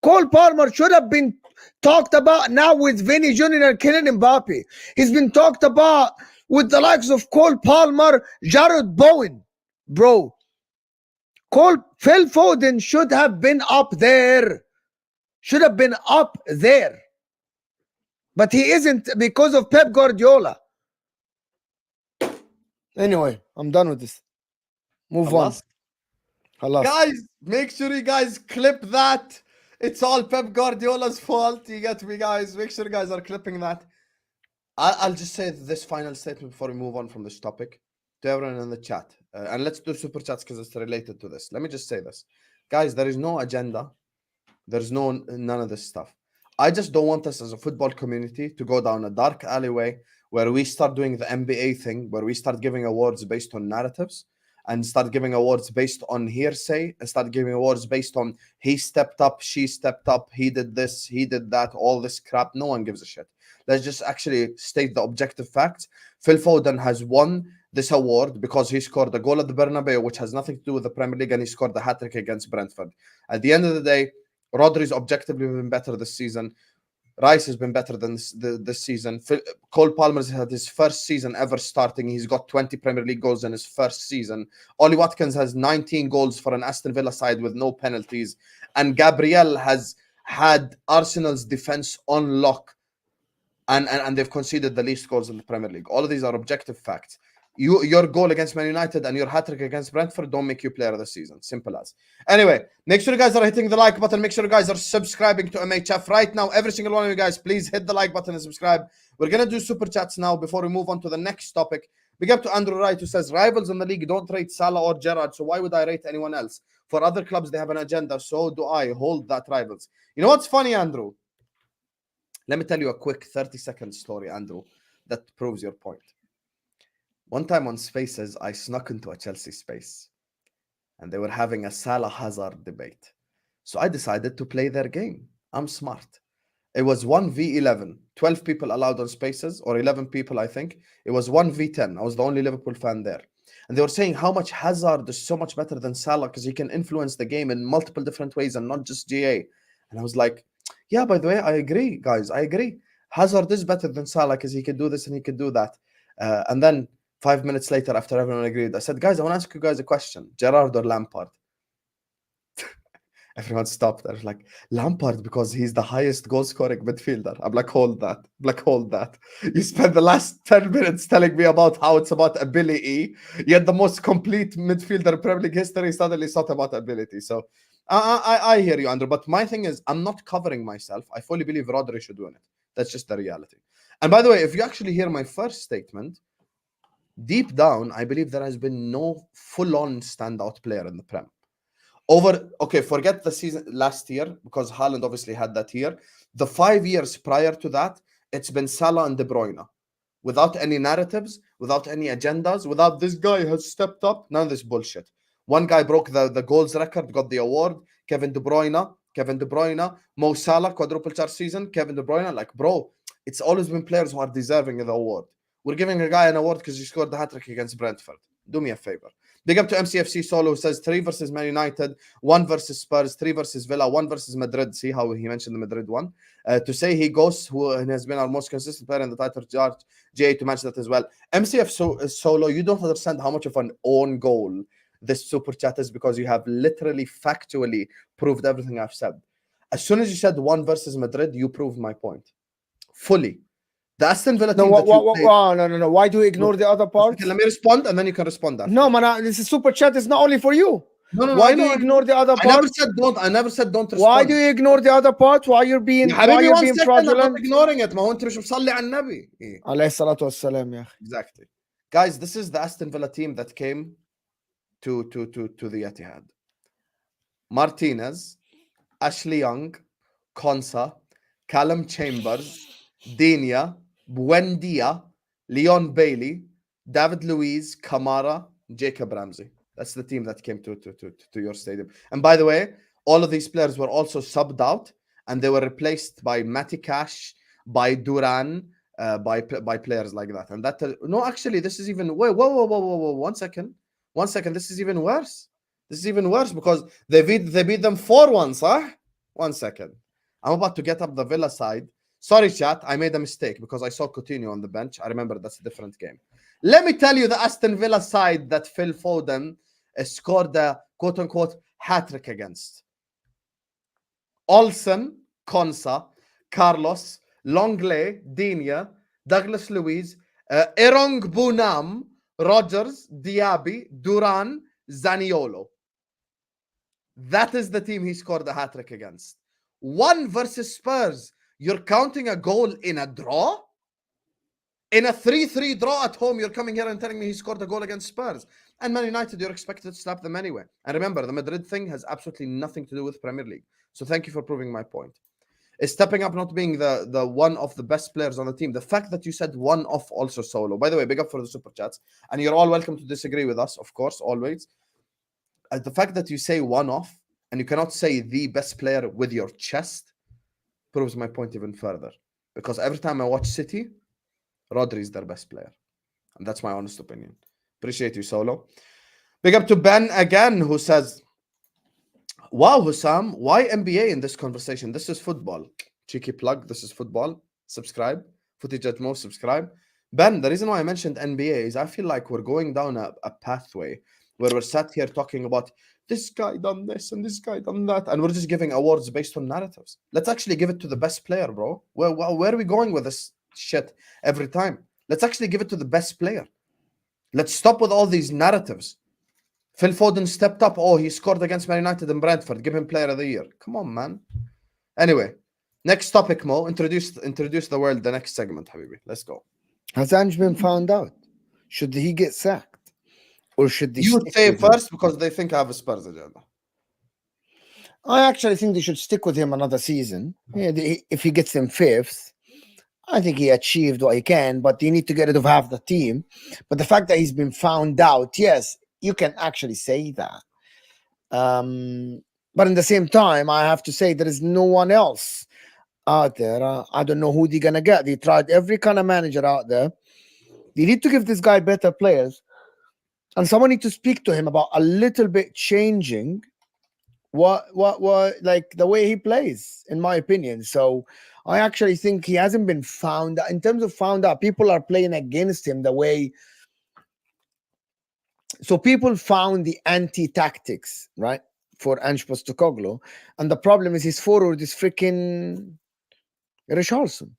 Cole Palmer should have been talked about now with Vinny Jr. and Kylian Mbappe. He's been talked about with the likes of Cole Palmer, Jared Bowen. Bro, Phil Foden should have been up there. Should have been up there. But he isn't because of Pep Guardiola. Anyway, I'm done with this. Move on. Halas. Guys, make sure you guys clip that. It's all Pep Guardiola's fault. You get me, guys. Make sure you guys are clipping that. I'll just say this final statement before we move on from this topic to everyone in the chat. And let's do super chats because it's related to this. Let me just say this. Guys, there is no agenda. There's none of this stuff. I just don't want us as a football community to go down a dark alleyway where we start doing the NBA thing, where we start giving awards based on narratives and start giving awards based on hearsay and start giving awards based on he stepped up, she stepped up, he did this, he did that, all this crap. No one gives a shit. Let's just actually state the objective facts. Phil Foden has won this award because he scored a goal at the Bernabeu, which has nothing to do with the Premier League, and he scored a hat-trick against Brentford. At the end of the day, Rodri's objectively been better this season. Rice has been better than this season. Cole Palmer's had his first season ever starting. He's got 20 Premier League goals in his first season. Ollie Watkins has 19 goals for an Aston Villa side with no penalties. And Gabriel has had Arsenal's defense on lock. And they've conceded the least goals in the Premier League. All of these are objective facts. Your goal against Man United and your hat-trick against Brentford don't make you player of the season. Simple as. Anyway, make sure you guys are hitting the like button. Make sure you guys are subscribing to MHF right now. Every single one of you guys, please hit the like button and subscribe. We're going to do super chats now before we move on to the next topic. Big up to Andrew Wright, who says, rivals in the league don't rate Salah or Gerrard, so why would I rate anyone else? For other clubs, they have an agenda, so do I. Hold that, rivals. You know what's funny, Andrew? Let me tell you a quick 30-second story, Andrew, that proves your point. One time on Spaces, I snuck into a Chelsea space and they were having a Salah Hazard debate. So I decided to play their game. I'm smart. It was 1v11, 12 people allowed on Spaces, or 11 people, I think. It was 1v10. I was the only Liverpool fan there. And they were saying how much Hazard is so much better than Salah because he can influence the game in multiple different ways and not just GA. And I was like, yeah, by the way, I agree, guys. I agree. Hazard is better than Salah because he can do this and he can do that. And then 5 minutes later, after everyone agreed, I said, guys, I want to ask you guys a question. Gerrard or Lampard? Everyone stopped. I was like, Lampard, because he's the highest goal-scoring midfielder. I'm like, hold that. I'm like, hold that. You spent the last 10 minutes telling me about how it's about ability, yet the most complete midfielder in Premier League history suddenly thought about ability. So I hear you, Andrew. But my thing is, I'm not covering myself. I fully believe Rodri should win it. That's just the reality. And by the way, if you actually hear my first statement, deep down, I believe there has been no full-on standout player in the Prem. Okay, forget the season last year, because Haaland obviously had that year. The 5 years prior to that, it's been Salah and De Bruyne. Without any narratives, without any agendas, without this guy has stepped up, none of this bullshit. One guy broke the goals record, got the award. Kevin De Bruyne, Mo Salah, quadruple charge season, Kevin De Bruyne. Like, bro, it's always been players who are deserving of the award. We're giving a guy an award because he scored the hat-trick against Brentford. Do me a favor. Big up to MCFC Solo, who says 3 versus Man United, 1 versus Spurs, 3 versus Villa, 1 versus Madrid. See how he mentioned the Madrid one. To say he goes, who has been our most consistent player in the title charge, GA to mention that as well. MCF Solo, you don't understand how much of an own goal this super chat is, because you have literally factually proved everything I've said. As soon as you said 1 versus Madrid, you proved my point. Fully. The Aston Villa team. No. Why do you ignore the other parts? Okay, let me respond and then you can respond after. No, man, this is super chat. It's not only for you. No. Why do you ignore the other part? I never said don't respond. Why do you ignore the other part? Why you're being fraudulent? I'm not ignoring it. ما هو انت مش مصلي على النبي. عليه الصلاة والسلام يا أخي. Exactly. Guys, this is the Aston Villa team that came to the Etihad. Martinez, Ashley Young, Konsa, Callum Chambers, Dinia, Buendia, Leon Bailey, David Luiz, Kamara, Jacob Ramsey. That's the team that came to your stadium. And by the way, all of these players were also subbed out, and they were replaced by Matty Cash, by Duran, by players like that. And that no, actually, this is even whoa. 1 second. This is even worse. Because they beat them 4-1, huh? 1 second. I'm about to get up the Villa side. Sorry, chat. I made a mistake because I saw Coutinho on the bench. I remember that's a different game. Let me tell you the Aston Villa side that Phil Foden scored a quote-unquote hat-trick against. Olsen, Konsa, Carlos, Longley, Digne, Douglas Luiz, Erong Bunam, Rogers, Diaby, Duran, Zaniolo. That is the team he scored a hat-trick against. 1 versus Spurs. You're counting a goal in a draw? In a 3-3 draw at home, you're coming here and telling me he scored a goal against Spurs. And Man United, you're expected to slap them anyway. And remember, the Madrid thing has absolutely nothing to do with Premier League. So thank you for proving my point. Is stepping up not being the one of the best players on the team. The fact that you said one off also solo. By the way, big up for the super chats. And you're all welcome to disagree with us, of course, always. The fact that you say one off and you cannot say the best player with your chest proves my point even further. Because every time I watch City, Rodri is their best player. And that's my honest opinion. Appreciate you, Solo. Big up to Ben again, who says, wow, Husam, why NBA in this conversation? This is football. Cheeky plug, this is football. Subscribe. Footage at most, subscribe. Ben, the reason why I mentioned NBA is I feel like we're going down a pathway where we're sat here talking about this guy done this and this guy done that, and we're just giving awards based on narratives. Let's actually give it to the best player, bro. Where are we going with this shit every time? Let's actually give it to the best player. Let's stop with all these narratives. Phil Foden stepped up. Oh, he scored against Man United and Brentford. Give him player of the year. Come on, man. Anyway, next topic, Mo. Introduce the world, the next segment, Habibi. Let's go. Has Ange been found out? Should he get sacked? Or should they You stick say with him? first because they think I have a Spurs agenda. I actually think they should stick with him another season. Yeah, if he gets them 5th, I think he achieved what he can, but you need to get rid of half the team. But the fact that he's been found out, yes, you can actually say that. But in the same time, I have to say there is no one else out there. I don't know who they're going to get. They tried every kind of manager out there. They need to give this guy better players. And someone need to speak to him about a little bit changing what like the way he plays, in my opinion. So I actually think he hasn't been found out. In terms of found out, people are playing against him the way. So people found the anti-tactics, right, for Ange Postecoglou. And the problem is his forward is freaking Richarlison.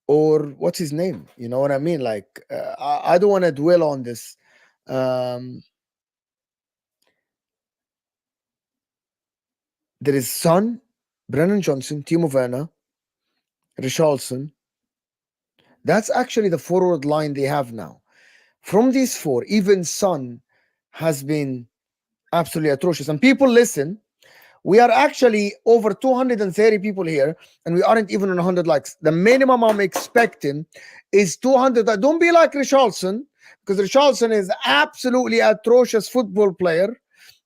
Or what's his name? You know what I mean? Like, I don't want to dwell on this. There is Son, Brennan Johnson, Timo Werner, Richarlison. That's actually the forward line they have now. From these 4, even Son has been absolutely atrocious. And people listen. We are actually over 230 people here, and we aren't even on 100 likes. The minimum I'm expecting is 200. Don't be like Richarlison, because Richarlison is absolutely atrocious football player.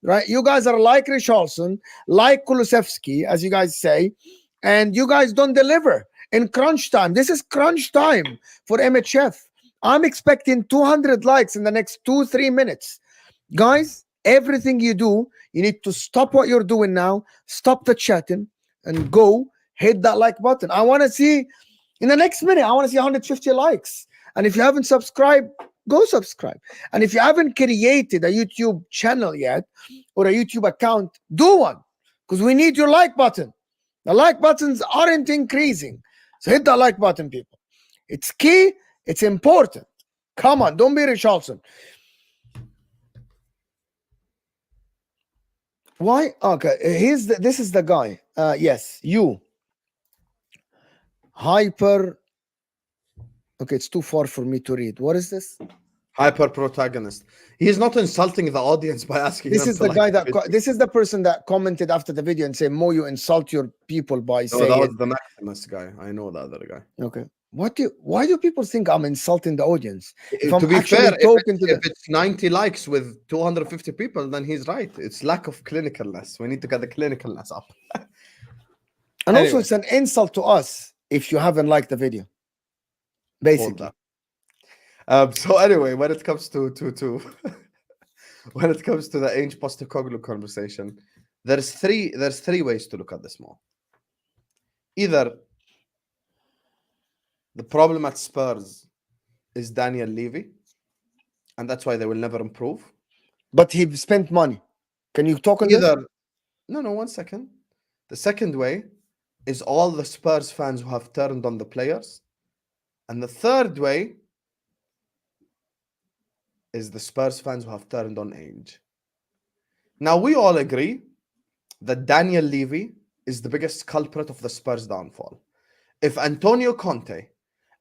Right, you guys are like Richarlison, like Kulusevski, as you guys say, and you guys don't deliver in crunch time. This is crunch time for MHF. I'm expecting 200 likes in the next 2-3 minutes. Guys, everything you do, you need to stop what you're doing now, stop the chatting, and go hit that like button. I want to see, in the next minute, I want to see 150 likes. And if you haven't subscribed, go subscribe. And if you haven't created a YouTube channel yet or a YouTube account, do one, because we need your like button. The like buttons aren't increasing. So hit that like button, people. It's key. It's important. Come on, don't be Richarlison. Why? Okay, this is the guy. Yes, you. Hyper. Okay, it's too far for me to read. What is this? Hyper protagonist. He's not insulting the audience by asking. This is the guy that. This is the person that commented after the video and said, "Mo, you insult your people by saying." No, that was the Maximus guy. I know the other guy. Okay. Why do people think I'm insulting the audience? If I'm to be actually fair, talking if it's 90 likes with 250 people, then he's right. It's lack of clinicalness. We need to get the clinicalness up. And also, it's an insult to us if you haven't liked the video. Basically. So anyway, when it comes to when it comes to the Ange Postecoglou conversation, there's three ways to look at this more. Either the problem at Spurs is Daniel Levy, and that's why they will never improve. But he spent money. Can you talk on this? Either, no, 1 second. The second way is all the Spurs fans who have turned on the players. And the third way is the Spurs fans who have turned on Ange. Now, we all agree that Daniel Levy is the biggest culprit of the Spurs' downfall. If Antonio Conte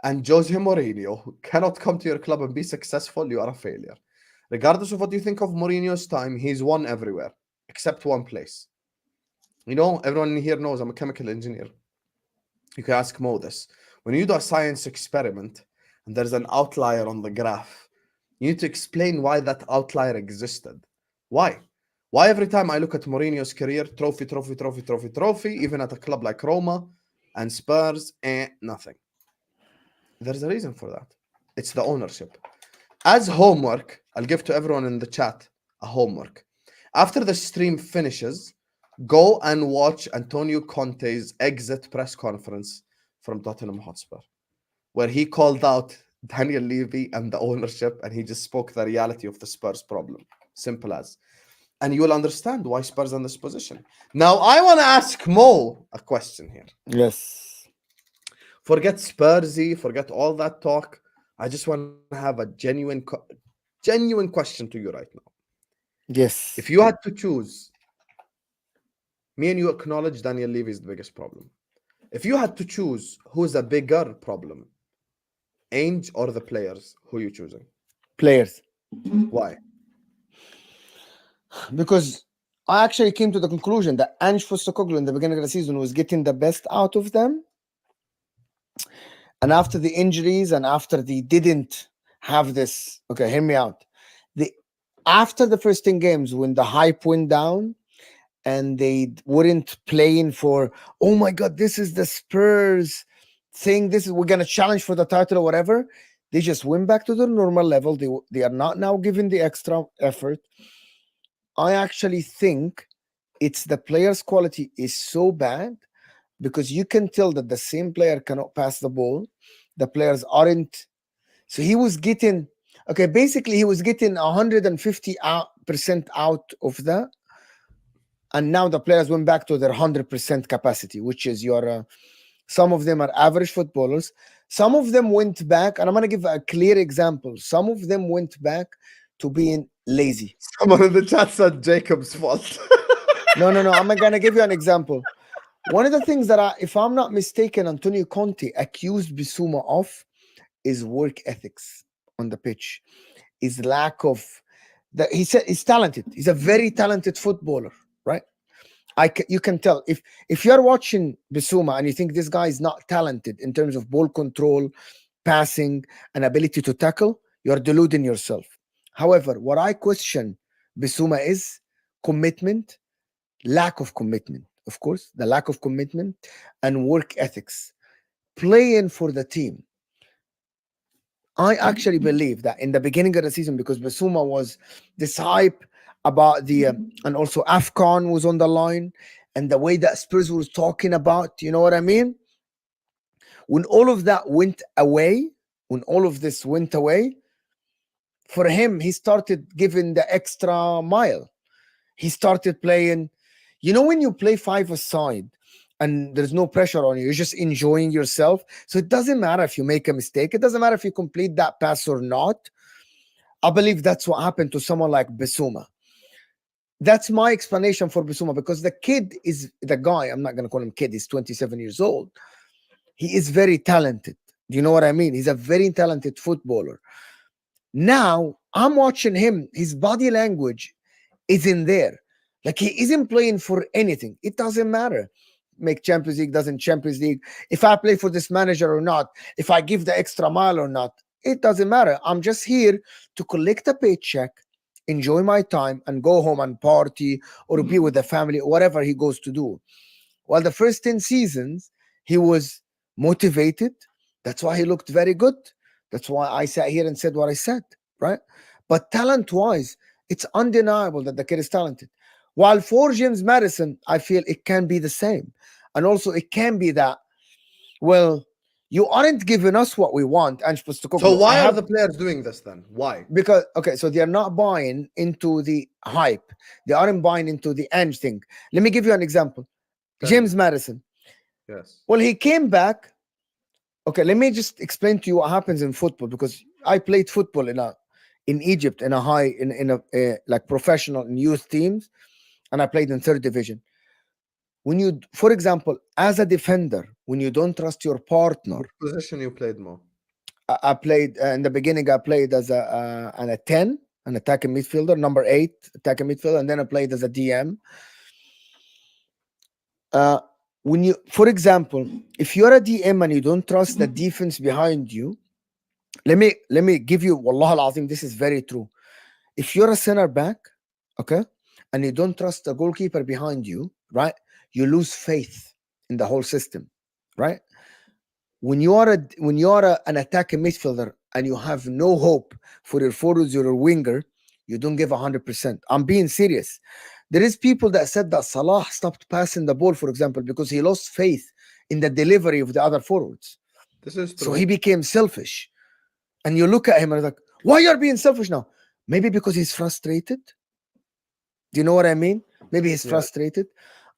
and Jose Mourinho cannot come to your club and be successful, you are a failure. Regardless of what you think of Mourinho's time, he's won everywhere, except one place. You know, everyone here knows I'm a chemical engineer. You can ask Mo this. When you do a science experiment and there's an outlier on the graph, you need to explain why that outlier existed. Why? Why every time I look at Mourinho's career, trophy, even at a club like Roma and Spurs, nothing. There's a reason for that. It's the ownership. As homework, I'll give to everyone in the chat a homework. After the stream finishes, go and watch Antonio Conte's exit press conference from Tottenham Hotspur, where he called out Daniel Levy and the ownership, and he just spoke the reality of the Spurs problem. Simple as. And you will understand why Spurs are in this position. Now, I want to ask Mo a question here. Yes. Forget Spursy, forget all that talk. I just want to have a genuine question to you right now. Yes. If you had to choose, me and you acknowledge Daniel Levy is the biggest problem. If you had to choose who's a bigger problem, Ange or the players, who are you choosing? Players. Why? Because I actually came to the conclusion that Ange Postecoglou in the beginning of the season was getting the best out of them. And after the injuries and after they didn't have this, okay, hear me out. After the first 10 games, when the hype went down and they weren't playing for, oh my God, this is the Spurs thing. We're going to challenge for the title or whatever. They just went back to their normal level. They are not now giving the extra effort. I actually think it's the players' quality is so bad because you can tell that the same player cannot pass the ball. The players aren't. So he was getting, okay, basically he was getting 150% out of that. And now the players went back to their 100% capacity, which is some of them are average footballers. Some of them went back, and I'm going to give a clear example. Some of them went back to being lazy. Someone in the chat said Jacob's fault. No. I'm going to give you an example. One of the things that, if I'm not mistaken, Antonio Conte accused Bissouma of is work ethics on the pitch, is lack of that. He said he's talented. He's a very talented footballer, right? You can tell if you're watching Bissouma and you think this guy is not talented in terms of ball control, passing, and ability to tackle, you're deluding yourself. However, what I question Bissouma is commitment, lack of commitment. Of course, the lack of commitment and work ethics, playing for the team. I actually believe that in the beginning of the season, because Bissouma was this hype about and also AFCON was on the line, and the way that Spurs was talking about, you know what I mean? When all of that went away, for him, he started giving the extra mile. He started playing, when you play five-a-side and there's no pressure on you, you're just enjoying yourself. So it doesn't matter if you make a mistake. It doesn't matter if you complete that pass or not. I believe that's what happened to someone like Bissouma. That's my explanation for Bissouma, because the kid is the guy. I'm not going to call him kid. He's 27 years old. He is very talented. Do you know what I mean? He's a very talented footballer. Now, I'm watching him. His body language isn't there. Like, he isn't playing for anything. It doesn't matter. Make Champions League, doesn't Champions League. If I play for this manager or not, if I give the extra mile or not, it doesn't matter. I'm just here to collect a paycheck, enjoy my time, and go home and party or be with the family, whatever he goes to do. While the first 10 seasons, he was motivated. That's why he looked very good. That's why I sat here and said what I said, right? But talent-wise, it's undeniable that the kid is talented. While for James Madison, I feel it can be the same. And also it can be that, well, You aren't giving us what we want, Ange Postecoglou. So why are the players doing this then? Why? Because, okay, so they're not buying into the hype. They aren't buying into the Ange thing. Let me give you an example. James Maddison. Yes. Well, he came back. Okay, let me just explain to you what happens in football, because I played football in Egypt in a like professional and youth teams, and I played in third division. When you, for example, as a defender, when you don't trust your partner, What position you played more? I played in the beginning. I played as a 10, an attacking midfielder, number 8 attacking midfielder, and then I played as a DM. When you, for example, if you're a DM and you don't trust the defense behind you, let me give you, wallah al-azim, this is very true. If you're a center back, okay, and you don't trust the goalkeeper behind you, right, you lose faith in the whole system, right? When you are an attacking midfielder and you have no hope for your forwards or your winger, you don't give 100%. I'm being serious. There is people that said that Salah stopped passing the ball, for example, because he lost faith in the delivery of the other forwards. This is true. So he became selfish. And you look at him and you're like, why are you being selfish now? Maybe because he's frustrated. Do you know what I mean? Maybe he's frustrated.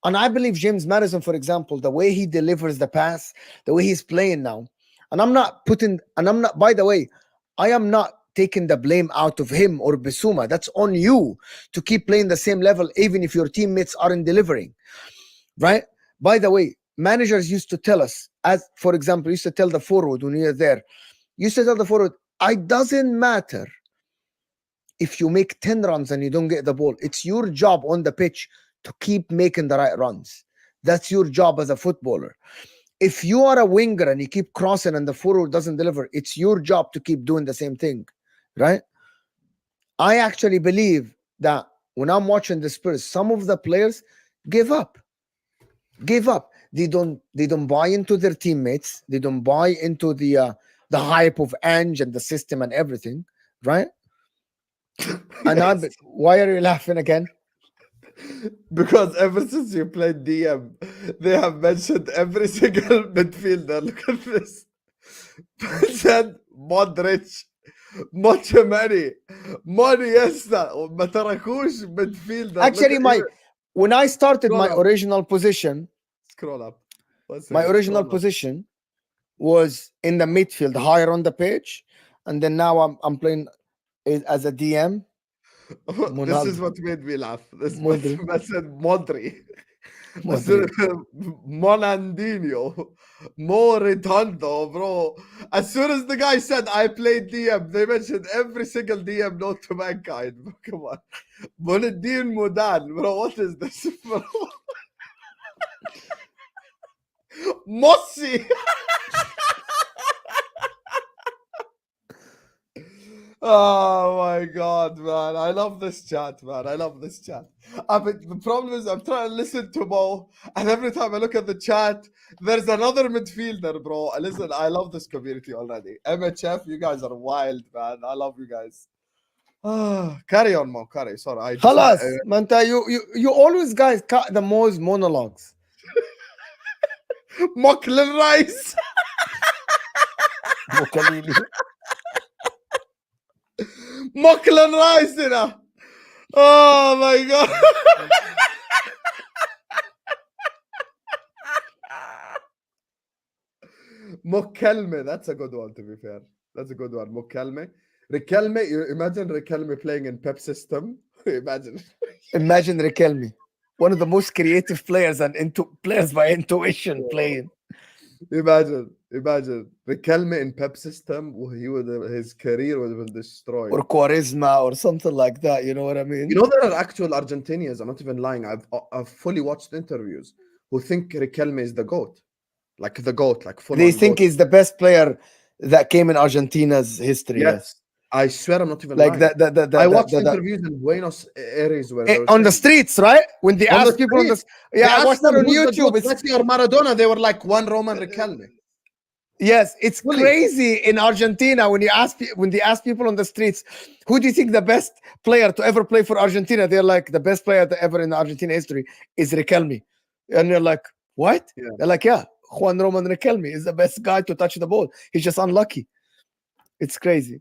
And I believe James Maddison, for example, the way he delivers the pass, the way he's playing now, by the way, I am not taking the blame out of him or Bissouma. That's on you to keep playing the same level, even if your teammates aren't delivering, right? By the way, managers used to tell us, as for example, used to tell the forward when you're there, used to tell the forward, it doesn't matter if you make 10 runs and you don't get the ball. It's your job on the pitch to keep making the right runs. That's your job as a footballer. If you are a winger and you keep crossing and the forward doesn't deliver, it's your job to keep doing the same thing, right? I actually believe that when I'm watching the Spurs, some of the players give up. They don't buy into their teammates. They don't buy into the hype of Ange and the system and everything, right? And why are you laughing again? Because ever since you played DM, they have mentioned every single midfielder. Look at this. said Modric, Montemani, Moniesta, ما تركوش midfielder. Actually, when I started my original position, scroll up. My original position was in the midfield, higher on the pitch, and then now I'm playing as a DM. This is what made me laugh. This I said Modri. Monandinho, Moritondo, bro. As soon as the guy said I played DM, they mentioned every single DM known to mankind. Bro, come on. Monandin Mudan, bro. What is this, bro? Mossi. Oh my god, man. I love this chat, man. I love this chat. The problem is I'm trying to listen to Mo, and every time I look at the chat, there's another midfielder, bro. Listen, I love this community already. MHF, you guys are wild, man. I love you guys. Carry on, Mo. Carry. Sorry. Halas, Manta, you always guys cut the most monologues. Mocklin Rice. Mocklin Rice, dinner. Oh my god. Mokelme, that's a good one, to be fair. That's a good one. Mokelme. Riquelme, you imagine Riquelme playing in Pep system. Imagine Riquelme, one of the most creative players and players by intuition playing. Imagine Riquelme in Pep system. His career would have been destroyed. Or Quaresma or something like that. You know what I mean? You know, there are actual Argentinians. I'm not even lying. I've fully watched interviews who think Riquelme is the GOAT. Like the GOAT. Like they think he's the best player that came in Argentina's history. Yes. I swear I'm not even like lying. I watched interviews in Buenos Aires where on the streets, right? When they ask people on the I watched that on YouTube. It's Messi or Maradona. They were like one Roman Riquelme. Yes, it's crazy in Argentina when they ask people on the streets, who do you think the best player to ever play for Argentina? They're like, the best player ever in Argentina history is Riquelme, and you're like, what? Yeah. They're like, yeah. Juan Roman Riquelme is the best guy to touch the ball. He's just unlucky. It's crazy.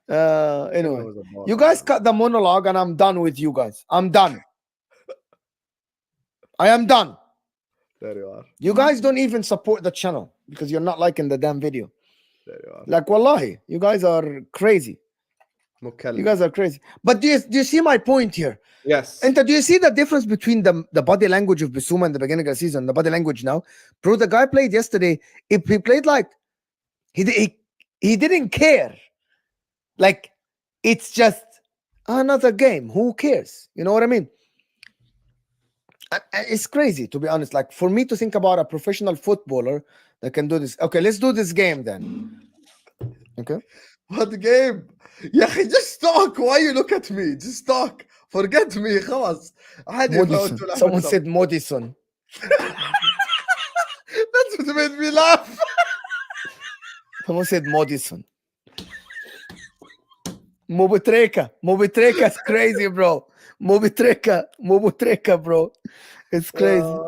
Anyway, you guys cut the monologue and I'm done with you guys. I'm done. I am done. There you are. You guys don't even support the channel because you're not liking the damn video. There you are. Like, wallahi, you guys are crazy. You guys are crazy. But do you see my point here? Yes. And do you see the difference between the body language of Bissouma in the beginning of the season, the body language now? Bro, the guy played yesterday. He played like he didn't care. Like, it's just another game. Who cares? You know what I mean? It's crazy, to be honest. Like, for me to think about a professional footballer that can do this. Okay, let's do this game then. Okay. What game? Yeah, just talk. Why you look at me? Just talk. Forget me. خلاص. Someone said Modison. That's what made me laugh. Someone said Modison. Mobitreka is crazy, bro. Mobitreka, bro. It's crazy.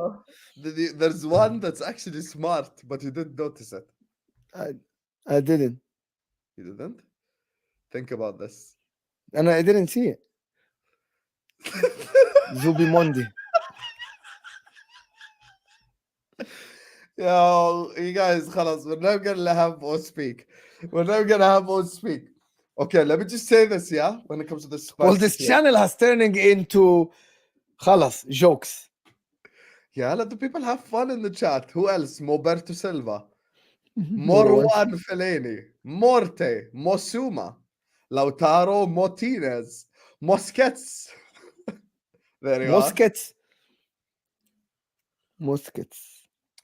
There's one that's actually smart, but you didn't notice it. I didn't. You didn't? Think about this. And I didn't see it. Zubimendi. Yo, you guys, خلاص, we're now gonna have Mo speak. Okay, let me just say this, yeah? When it comes to this. Well, this channel has turning into خلاص jokes. Yeah, let the people have fun in the chat. Who else? Moberto Silva, Morwan Fellaini, Morte, Mosuma, Lautaro Martinez, Mosquets. There you are.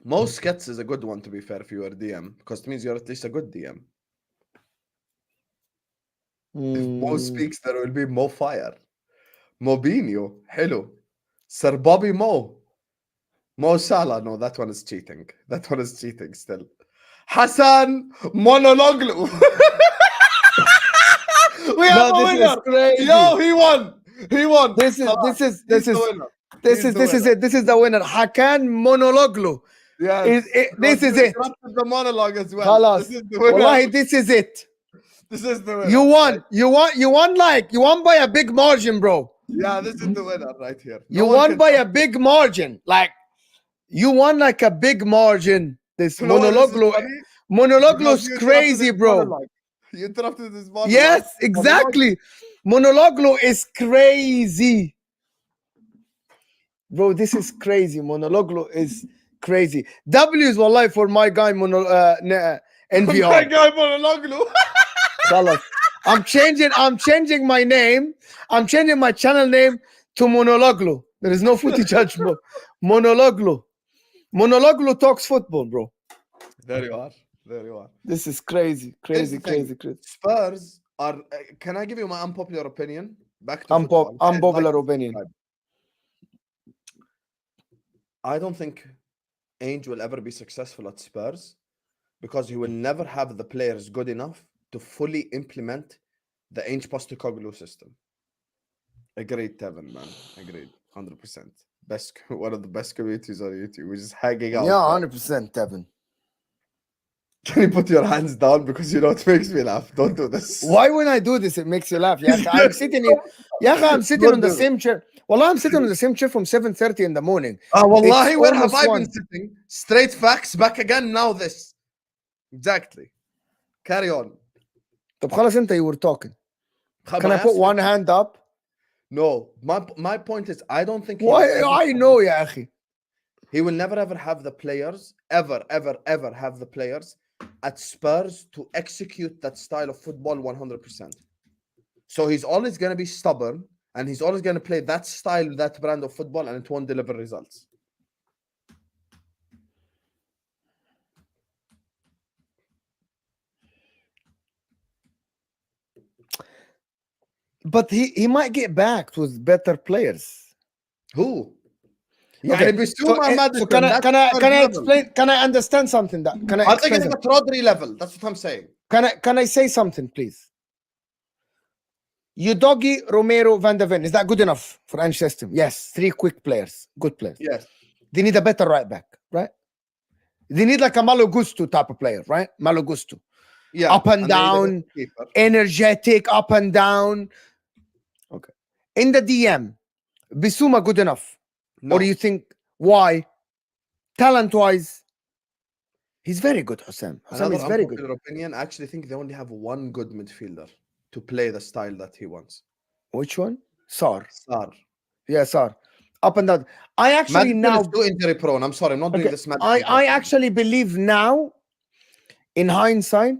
Mosquets is a good one, to be fair, if you are DM, because it means you're at least a good DM. If Mo speaks, there will be Mo Fire. Mobinho, hello. Sir Bobby Mo. Mo Salah, no, that one is cheating. Still. Hassan Monologlu. We have a winner. Yo, he won. This is it. This is the winner. Hakan Monologlu. Yes. This is it. The monologue as well. This is the winner. Wallahi, this is it. This is the winner. You won by a big margin, bro. Yeah, this is the winner right here. You won by a big margin. Like, you won like a big margin. This Monologlu is crazy, bro. You interrupted this monologue. Yes, exactly. Monologlu is crazy. Bro, this is crazy. Monologlu is crazy. W is wallahi for my guy NVR. My guy Monologlu. I'm changing my name. I'm changing my channel name to Monologlu. There is no footy judge, bro. Monologlu talks football, bro. There you are. This is crazy. Spurs are. Can I give you my unpopular opinion? Back to unpopular opinion. I don't think Ange will ever be successful at Spurs because he will never have the players good enough to fully implement the Ange Postecoglou system. Agreed, Tevin, man. Agreed. 100%. One of the best communities on YouTube. We're just hanging out. Yeah, 100%, Tevin. Can you put your hands down because you know it makes me laugh? Don't do this. Why when I do this it makes you laugh? I'm sitting here. I'm sitting on the same chair. Well, I'm sitting on the same chair from 7:30 in the morning. Wallahi, where have I been sitting? Straight facts, back again, now this. Exactly. Carry on. طب خلاص انت you were talking. Can I put one hand up? No. My point is, I don't think why I know يا أخي. He will never ever have the players, ever have the players at Spurs to execute that style of football 100%. So he's always going to be stubborn and he's always going to play that style, that brand of football, and it won't deliver results. But he might get back with better players. Who? Okay. So can I explain? Can I understand something? I'll take it at Rodri level. That's what I'm saying. Can I say something, please? Udogie, Romero, Van de Ven. Is that good enough for Ange system? Yes. 3 quick players. Good players. Yes. They need a better right back, right? They need like a Malo Gusto type of player, right? Malo Gusto. Yeah, Up and they need a down, keeper. energetic, up and down. Okay. In the DM, Bissouma good enough? No. Or do you think why? Talent-wise, he's very good, Husam. Husam Another is very good. unpopular opinion, I actually think they only have one good midfielder to play the style that he wants. Which one? Sar. Sar. Yeah, Sar. Up and down. I actually Madison now is too injury prone. I'm sorry, I'm not doing okay, this match. I actually believe now, in hindsight,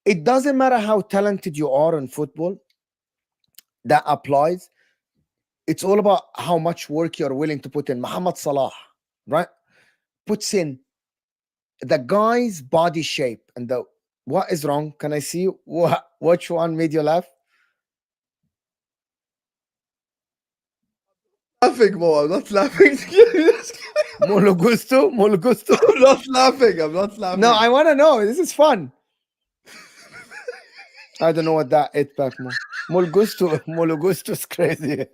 it doesn't matter how talented you are in football. That applies. It's all about how much work you're willing to put in. Muhammad Salah, right? Puts in the guy's body shape and the what is wrong? Can I see which one made you laugh? Laughing, Mo. I'm not laughing. Molo gusto? Molo gusto? I'm not laughing. I'm not laughing. No, I want to know. This is fun. I don't know what that is back more. Molo gusto is crazy.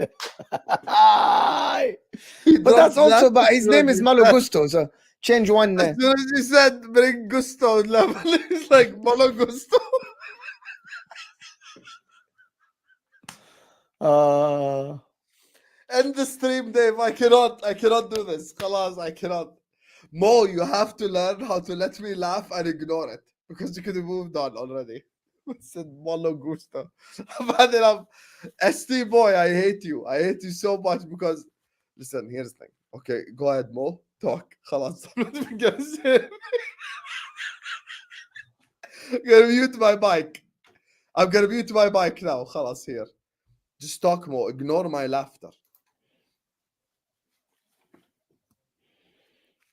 But that's also, but his name is Malo Gusto, so change one As name. soon as you said bring gusto level, it's like Malo Gusto. End the stream, Dave. I cannot do this. Khalas, I cannot. Mo, you have to learn how to let me laugh and ignore it because you could have moved on already. Said Malo Gusto. I've had enough. ST boy, I hate you. I hate you so much because listen, here's the thing. Okay, go ahead, Mo. Talk. Khalas. I'm gonna mute my mic. I'm gonna mute my mic now. Khalas here. Just talk, Mo. Ignore my laughter.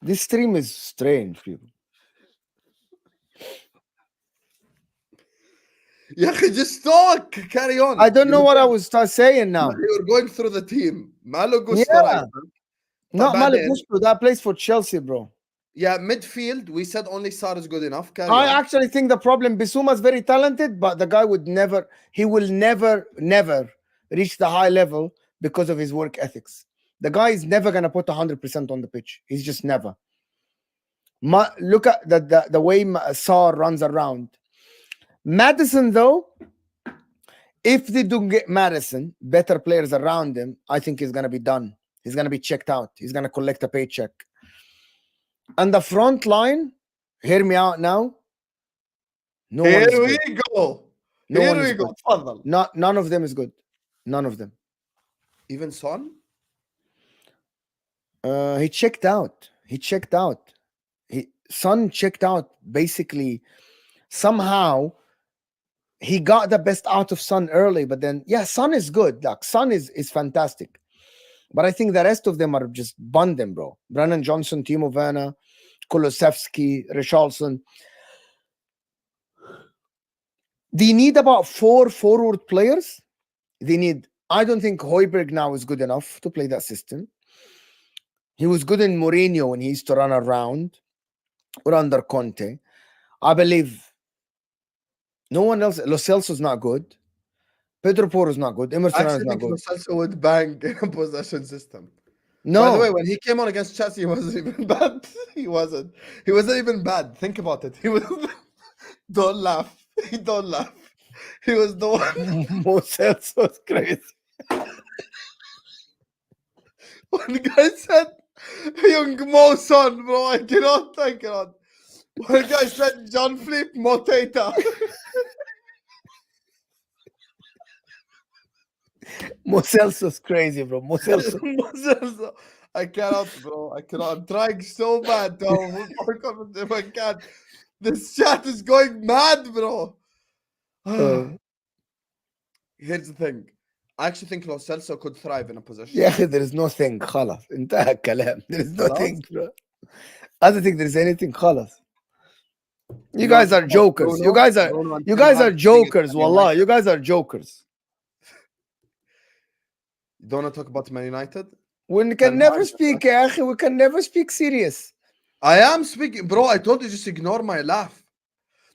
This stream is strange, people. Yeah, just talk. Carry on. I don't know what I was saying now. You're going through the team. Malo Gusto Yeah. right now. Not Malo Tabaden. Gusto. That plays for Chelsea, bro. Yeah, midfield. We said only Sar is good enough. Carry I on. actually think the problem, Bissouma is very talented, but the guy would never, he will never reach the high level because of his work ethics. The guy is never going to put 100% on the pitch. He's just never. Look at the way Sar runs around. Madison, though, if they do get Madison, better players around him, I think he's going to be done. He's going to be checked out. He's going to collect a paycheck. And the front line, hear me out now. No one is Here we good. go. No Here one we is go. good. Tfadal. None of them is good. None of them. Even Son? He checked out. Son checked out. Basically, somehow he got the best out of Son early, but then yeah, Son is good. Like Son is fantastic. But I think the rest of them are just bunding, bro. Brennan Johnson, Timo Werner, Kulusevski, Richarlison. They need about 4 forward players. I don't think Højbjerg now is good enough to play that system. He was good in Mourinho when he used to run around or under Conte. I believe no one else. Lo Celso's not good. Pedro Porro's not good. Emerson I is actually not think good. Lo Celso would bang in a possession system. No. By the way, when he came on against Chelsea, he wasn't even bad. He wasn't even bad. Think about it. He was. Don't laugh. Don't laugh. He was the one. Mo Celso's crazy. One guy said, "Young Mo son, bro, I cannot. One guy said, "John Flip Moteta." Mo Celso's crazy, bro. Mo Celso. I cannot, bro. I cannot. I'm trying so bad to have more confidence if I can. This chat is going mad, bro. Here's the thing. I actually think Lo Celso could thrive in a position. يا اخي there is no thing خلاص انتهى الكلام. There is no خلاص. thing, bro. I don't think there is anything خلاص. You guys are jokers. You guys are jokers. Wallah, you guys are jokers. You don't want to talk about Man United? We can never speak, يا أخي. We can never speak serious. I am speaking, bro. I told you just ignore my laugh.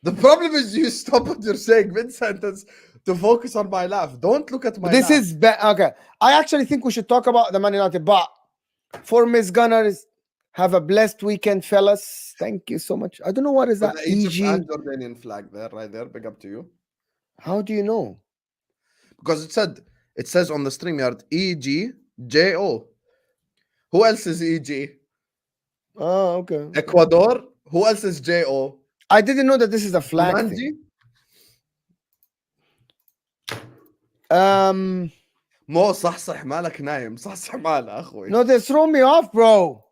The problem is you stop what you're saying mid-sentence to focus on my laugh. Don't look at my This laugh. is okay. I actually think we should talk about the Man United, but for Miss Gunners, Have a blessed weekend, fellas. Thank you so much. I don't know what is that The Egypt EG. and Jordanian flag there, right there. Big up to you. How do you know? Because it says on the StreamYard EGJO. Who else is EG? Oh, okay. Ecuador. Who else is JO? I didn't know that this is a flag Manji? thing. مو صح مالك نايم صح مالك اخوي. No, they throw me off, bro.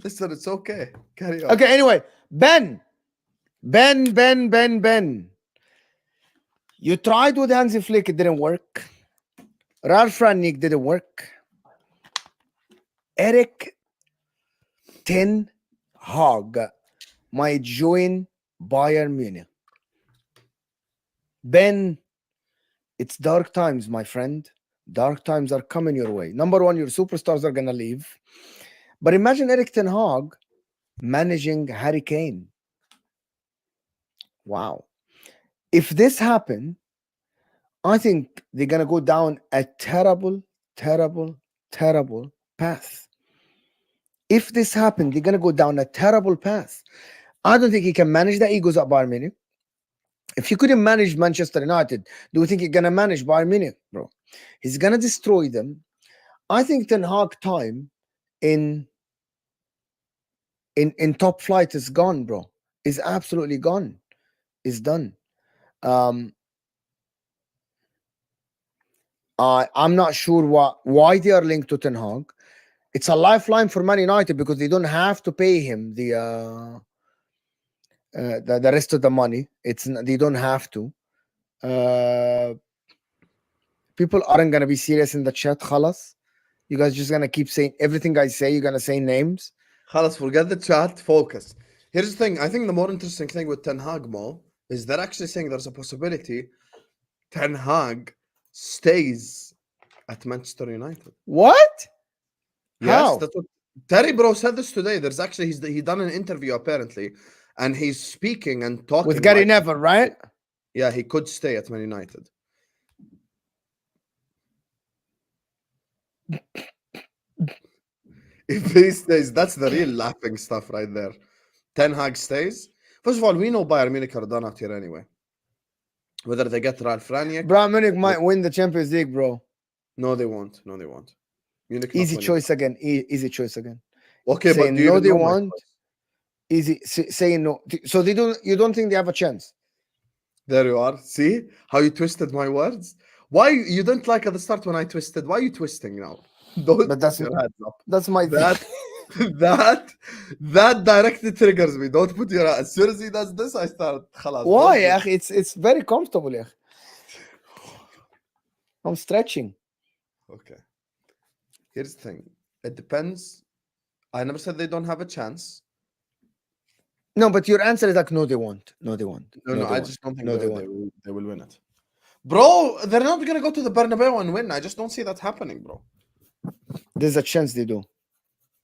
Listen, it's okay. Carry on. Okay, anyway, Ben. You tried with Hansi Flick, it didn't work. Ralf Rangnick didn't work. Erik ten Hag might join Bayern Munich. Ben, it's dark times, my friend. Dark times are coming your way. Number one, your superstars are going to leave. But imagine Erik ten Hag managing Harry Kane. Wow. If this happened, I think they're going to go down a terrible path. If this happened, they're going to go down a terrible path. I don't think he can manage the egos at Bayern Munich. If you couldn't manage Manchester United, do you think you're going to manage Bayern Munich, bro? He's going to destroy them. I think Ten Hag time in top flight is gone, bro. Is absolutely gone. Is done. I'm not sure why they are linked to Ten Hag. It's a lifeline for Man United because they don't have to pay him the rest of the money. They don't have to. People aren't gonna be serious in the chat. Khalas. You guys just gonna keep saying everything I say. You're gonna say names. Khalas, forget the chat. Focus. Here's the thing. I think the more interesting thing with Ten Hag, Mo, is they're actually saying there's a possibility Ten Hag stays at Manchester United. What? Yes, How? that's what Terry Bro said this today. There's actually he done an interview apparently, and he's speaking and talking With Gary like, Neville, right? Yeah, he could stay at Man United. If he stays, that's the real laughing stuff right there. Ten Hag stays. First of all, we know Bayern Munich are done out here anyway. Whether they get Ralf Rangnick, Bayern Munich might win the Champions League, bro. No, they won't. No, they won't. Munich Easy choice again. Easy choice again. Okay, saying but do you no, even they know my won't. choice? Easy saying no. So they don't. You don't think they have a chance? There you are. See how you twisted my words? Why you didn't like at the start when I twisted? Why are you twisting now? Don't But that's put your hands up. That's my that directly triggers me. Don't put your as soon as he does this, I start. خلاص, Why? don't do it. It's very comfortable. يا أخي. I'm stretching. Okay. Here's the thing. It depends. I never said they don't have a chance. No, but your answer is like no, they won't. No, they won't. No, they I won't. just don't think No, they won't. will win it. Bro, they're not gonna go to the Bernabeu and win. I just don't see that happening, bro. There's a chance they do.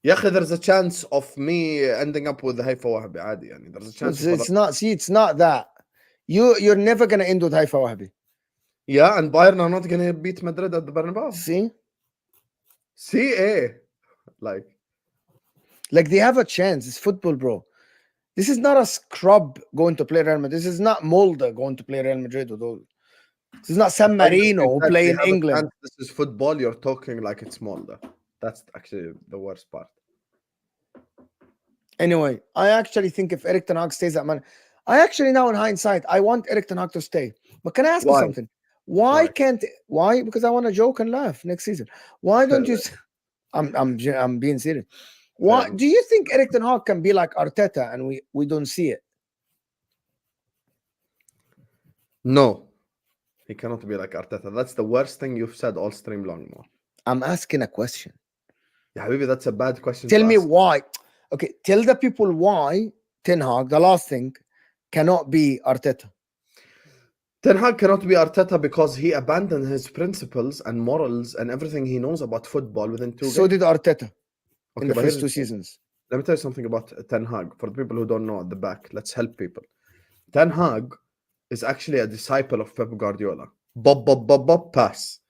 يا اخي there's a chance of me ending up with Haifa Wahabi عادي يعني there's a chance It's not. See, it's not that. You're never gonna end with Haifa Wahabi. Yeah, and Bayern are not gonna beat Madrid at the Bernabeu. See, like they have a chance. It's football, bro. This is not a scrub going to play Real Madrid. This is not Molde going to play Real Madrid with all. This is not San Marino who play in England. This is football. You're talking like it's Molde. That's actually the worst part. Anyway, I actually think if Erik ten Hag stays at Man, I actually now in hindsight, I want Erik ten Hag to stay. But can I ask you something? Why can't? Why? Because I want to joke and laugh next season. Why don't you? I'm being serious. Why do you think Erik ten Hag can be like Arteta and we don't see it? No, he cannot be like Arteta. That's the worst thing you've said all stream long. More. I'm asking a question. Yeah, maybe that's a bad question. Tell me why. Okay, tell the people why Ten Hag, the last thing, cannot be Arteta. Ten Hag cannot be Arteta because he abandoned his principles and morals and everything he knows about football within 2 games. So did Arteta in the but first 2 seasons. Let me tell you something about Ten Hag. For the people who don't know at the back, let's help people. Ten Hag is actually a disciple of Pep Guardiola. Bob, pass.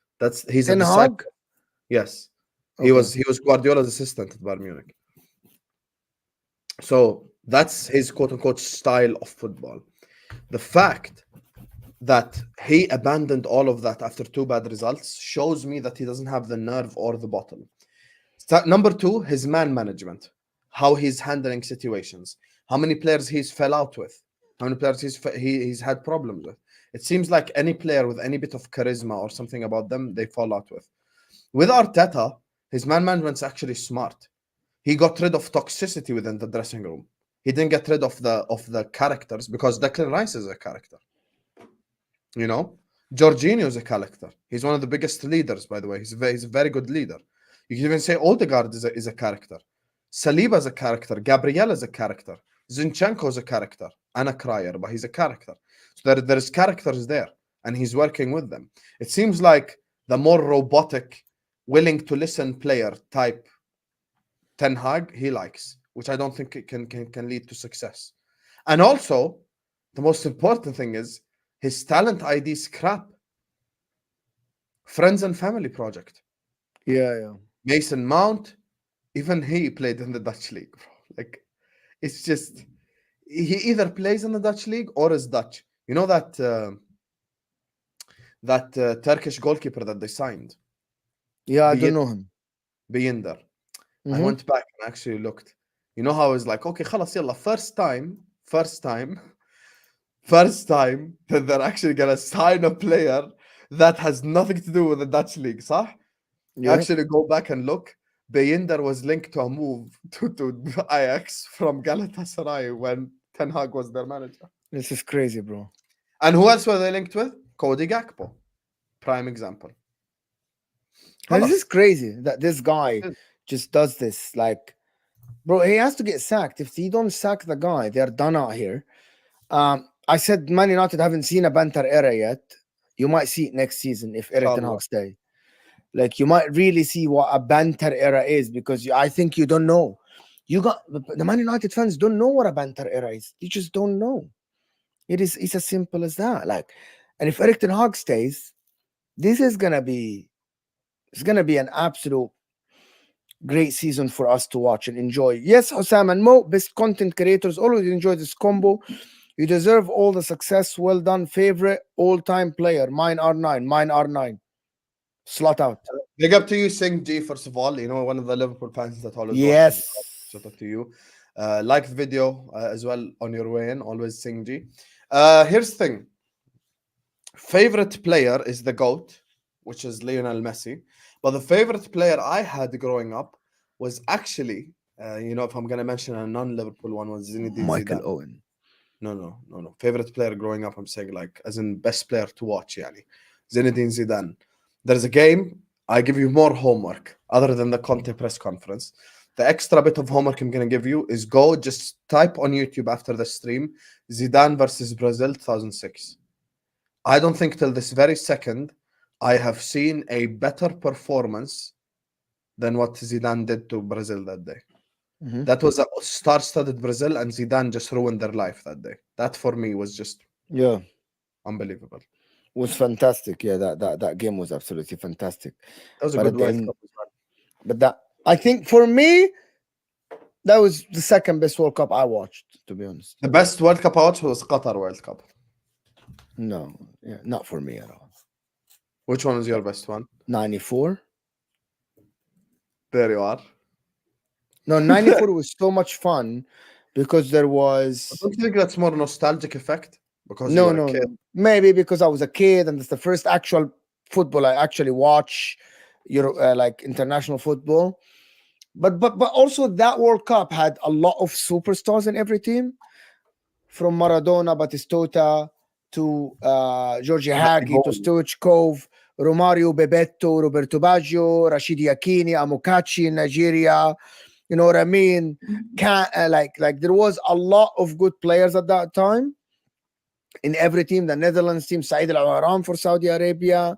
He's Ten a disciple. Hag? Yes. He was Guardiola's assistant at Bayern Munich. So that's his quote unquote style of football. The fact that he abandoned all of that after 2 bad results shows me that he doesn't have the nerve or the bottle. Number 2, his man management, how he's handling situations, how many players he's fell out with, how many players he's had problems with. It seems like any player with any bit of charisma or something about them, they fall out with. With Arteta, his man management's actually smart. He got rid of toxicity within the dressing room. He didn't get rid of the characters, because Declan Rice is a character. You know, Jorginho is a character. He's one of the biggest leaders, by the way. He's a very good leader. You can even say Odegaard is a character. Saliba is a character. Gabriel is a character. Zinchenko is a character. And a crier, but he's a character. So there's characters there, and he's working with them. It seems like the more robotic, willing to listen player type Ten Hag he likes, which I don't think it can lead to success. And also, the most important thing is his talent ID is crap. Friends and family project. Yeah. Mason Mount, even he played in the Dutch league, bro. Like, it's just, he either plays in the Dutch league or is Dutch. You know that Turkish goalkeeper that they signed? Yeah, I don't know him. Binder. I went back and actually looked. You know how I was like, okay, خلاص يلا, first time that they're actually gonna sign a player that has nothing to do with the Dutch league, صح? Yeah. Actually go back and look. Binder was linked to a move to Ajax from Galatasaray when Ten Hag was their manager. This is crazy, bro. And who else were they linked with? Cody Gakpo. Prime example. And this is crazy that this guy just does this. Like, bro, he has to get sacked. If he don't sack the guy, they're done out here. I said Man United haven't seen a banter era yet. You might see it next season if Erik Ten Hag stay. Like, you might really see what a banter era is, because I think you don't know. The Man United fans don't know what a banter era is. You just don't know. It's as simple as that. Like, and if Erik Ten Hag stays, this is gonna be an absolute great season for us to watch and enjoy. Yes, Husam and Mo, best content creators, always enjoy this combo. You deserve all the success. Well done. Favorite all-time player? Mine R9. Slot out. Big up to you, Sing G, first of all. You know, one of the Liverpool fans that always yes. Shout out to you. Like the video as well on your way in. Always Sing G. Here's the thing. Favorite player is the GOAT, which is Lionel Messi. But the favorite player I had growing up was actually, if I'm going to mention a non-Liverpool one, was Zinedine Michael Zidane. Owen. No. Favorite player growing up, I'm saying, like, as in best player to watch, yani. Zinedine Zidane. There's a game, I give you more homework, other than the Conte press conference. The extra bit of homework I'm going to give you is go just type on YouTube after the stream, Zidane versus Brazil 2006. I don't think till this very second I have seen a better performance than what Zidane did to Brazil that day. That was a star-studded Brazil, and Zidane just ruined their life that day. That for me was just unbelievable. It was fantastic. Yeah, that game was absolutely fantastic. That was a good World Cup as well. But that, I think for me, that was the second best World Cup I watched, to be honest. The best World Cup I watched was Qatar World Cup. No, not for me at all. Which one was your best one? 94. There you are. No, 94 was so much fun because there was... Don't you think that's more nostalgic effect? Because no. Maybe because I was a kid and it's the first actual football I actually watch, like international football. But also that World Cup had a lot of superstars in every team, from Maradona, Batistuta to Giorgio Hagi to Stoichkov, Romario, Bebeto, Roberto Baggio, Rashidi Yakini, Amokachi in Nigeria. You know what I mean? Like there was a lot of good players at that time in every team. The Netherlands team, Said Al-Aram for Saudi Arabia.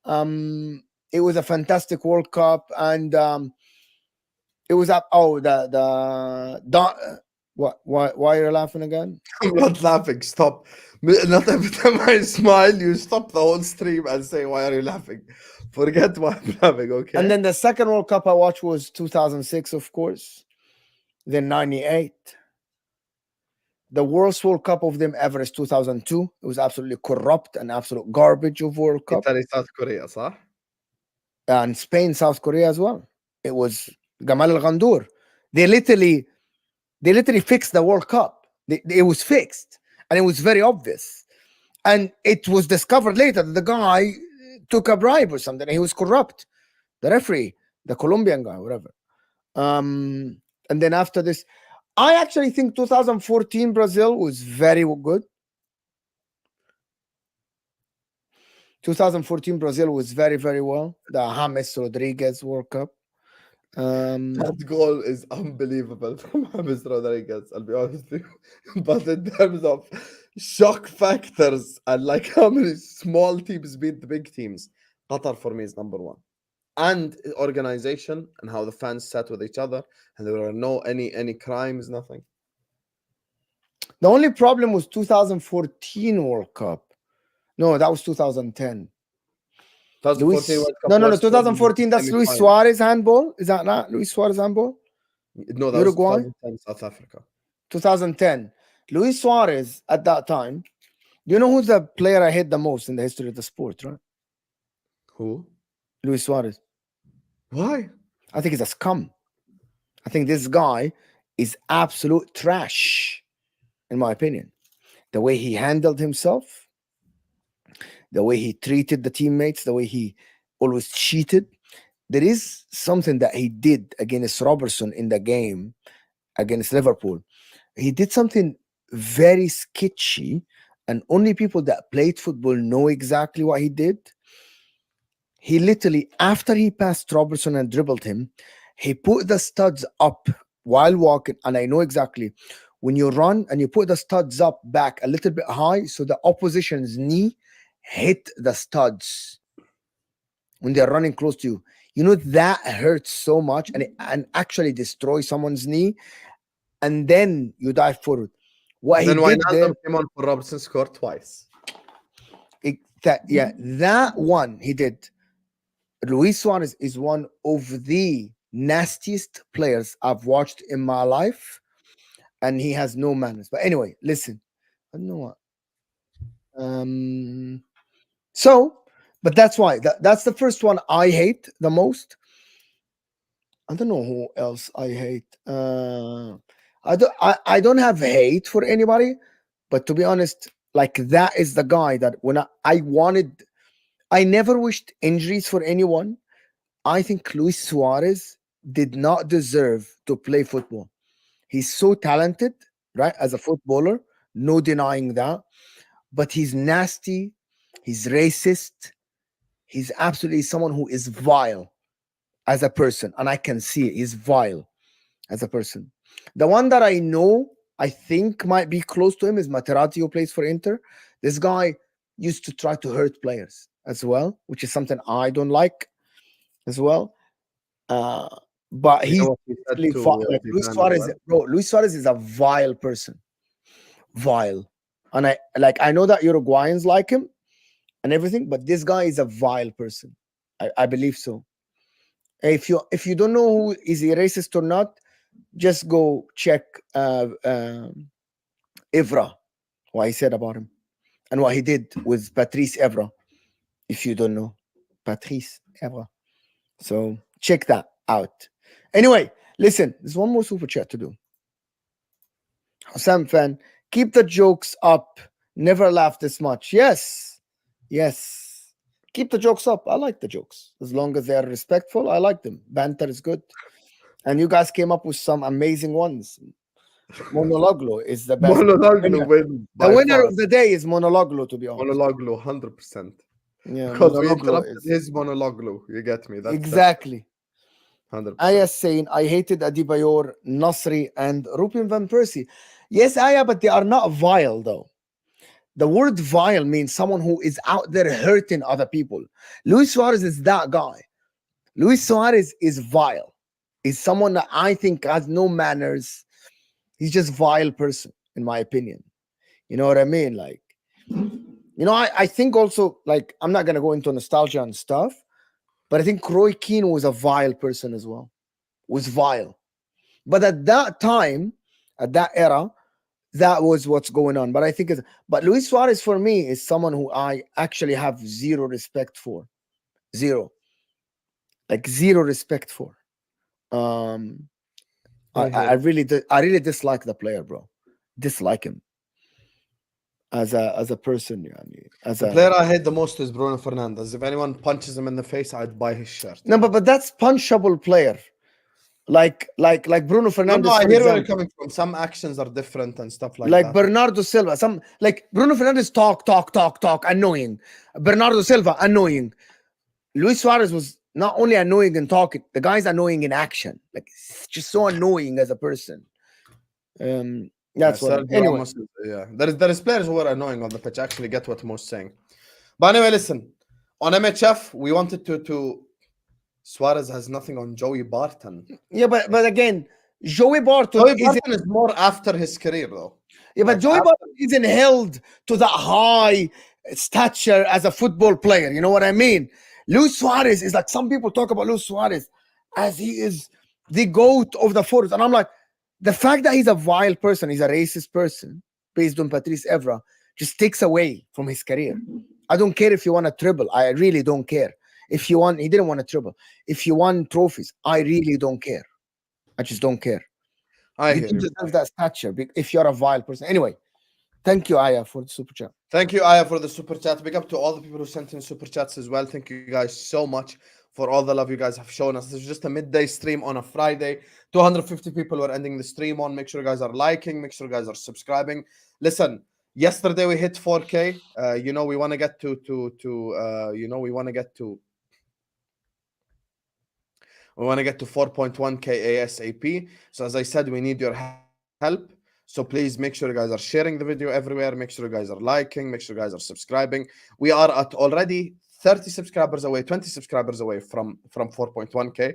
It was a fantastic World Cup, and it was up. Oh, was Why are you laughing again? I'm not laughing. Stop. Not every time I smile, you stop the whole stream and say, "Why are you laughing?" Forget why I'm laughing. Okay. And then the second World Cup I watched was 2006, of course. Then 98. The worst World Cup of them ever is 2002. It was absolutely corrupt and absolute garbage of World Cup. Italy, South Korea, صح? And Spain, South Korea as well. It was Gamal Al Ghandour. They literally fixed the World Cup. It was fixed, and it was very obvious. And it was discovered later that the guy took a bribe or something. He was corrupt. The referee, the Colombian guy, whatever. And then after this, I actually think 2014 Brazil was very good. 2014 Brazil was very, very well. The James Rodriguez World Cup. That goal is unbelievable from James Rodriguez, I'll be honest with you. But in terms of shock factors and like how many small teams beat the big teams, Qatar for me is number one. And organization and how the fans sat with each other, and there were no any crimes, nothing. The only problem was 2014 World Cup. No, that was 2010. 2014 World Cup no, was 2014. That's Luis semi-final. Suarez handball. Is that not Luis Suarez handball? No, that Uruguay? was 2010 South Africa. 2010. Luis Suarez at that time. You know who's the player I hate the most in the history of the sport, right? Who? Luis Suarez. Why? I think he's a scum. I think this guy is absolute trash, in my opinion. The way he handled himself, the way he treated the teammates, the way he always cheated. There is something that he did against Robertson in the game against Liverpool. He did something very sketchy, and only people that played football know exactly what he did. He literally, after he passed Robertson and dribbled him, he put the studs up while walking. And I know exactly when you run and you put the studs up back a little bit high, so the opposition's knee hit the studs when they're running close to you. You know, that hurts so much, and actually destroys someone's knee. And then you dive forward. What Then he did there, Wijnaldum came on for Robertson, scored twice. that one he did. Luis Suarez is one of the nastiest players I've watched in my life, and he has no manners. But anyway, listen, I don't know what. So, but that's why that's the first one I hate the most. I don't know who else I hate. I don't have hate for anybody, but to be honest, like that is the guy that when I never wished injuries for anyone. I think Luis Suarez did not deserve to play football. He's so talented, right, as a footballer, no denying that. But he's nasty, he's racist, he's absolutely someone who is vile as a person. And I can see it, he's vile as a person. The one that I know, I think might be close to him is Materazzi, who plays for Inter. This guy used to try to hurt players as well, which is something I don't like as well. But he's like Luis Suarez, bro. Luis Suarez is a vile person, vile, and I know that Uruguayans like him and everything, but this guy is a vile person. I believe so. If you don't know who is he racist or not, just go check Evra, what he said about him and what he did with Patrice Evra. If you don't know Patrice Evra, so check that out. Anyway, listen, there's one more super chat to do. Husam fan, keep the jokes up. Never laugh this much. Yes. Keep the jokes up. I like the jokes. As long as they're respectful, I like them. Banter is good. And you guys came up with some amazing ones. Monologlo is the best. Monologlo win. The winner of the day is Monologlo, to be honest. Monologlo, 100%. Yeah, because we interrupted his Monologlo. You get me? That's exactly. 100%. Aya saying, I hated Adebayor, Nasri, and Ruben van Persie. Yes, Aya, but they are not vile, though. The word vile means someone who is out there hurting other people. Luis Suarez is that guy. Luis Suarez is vile. Is someone that I think has no manners. he's just vile person, in my opinion. You know what I mean? Like, you know, I think also, like, I'm not gonna go into nostalgia and stuff, but I think Roy Keane was a vile person as well. Was vile. But at that time, at that era, that was what's going on. But I think but Luis Suarez for me is someone who I actually have zero respect for. Zero. Like zero respect for. I really dislike the player, bro. Dislike him as a person. The player I hate the most is Bruno Fernandes. If anyone punches him in the face, I'd buy his shirt. No, but that's punchable player. Like Bruno Fernandes. No, I hear where you're coming from. Some actions are different and stuff like that. Like Bernardo Silva. Some like Bruno Fernandes talk, annoying. Bernardo Silva, annoying. Luis Suarez was not only annoying in talking, the guy's annoying in action. Like, just so annoying as a person. That's what. Anyway, there is players who are annoying on the pitch. I actually get what Mo's saying. But anyway, listen. On MHF, we wanted to. Suarez has nothing on Joey Barton. Yeah, but again, Joey Barton is more after his career, though. Yeah, but Joey Barton isn't held to that high stature as a football player. You know what I mean? Luis Suarez is like, some people talk about Luis Suarez as he is the GOAT of the forwards. And I'm like, the fact that he's a vile person, he's a racist person, based on Patrice Evra, just takes away from his career. I don't care if you want a treble. I really don't care. If you won, he didn't want a treble. If you won trophies, I really don't care. I just don't care. You don't deserve that stature if you're a vile person. Anyway, thank you, Aya, for the super chat. Thank you, Aya, for the super chat. Big up to all the people who sent in super chats as well. Thank you guys so much for all the love you guys have shown us. This is just a midday stream on a Friday. 250 people were ending the stream on. Make sure you guys are liking. Make sure you guys are subscribing. Listen, yesterday we hit 4K. We want to get to 4.1K ASAP. So as I said, we need your help. So please make sure you guys are sharing the video everywhere. Make sure you guys are liking. Make sure you guys are subscribing. We are at already 30 subscribers away, 20 subscribers away from 4.1K.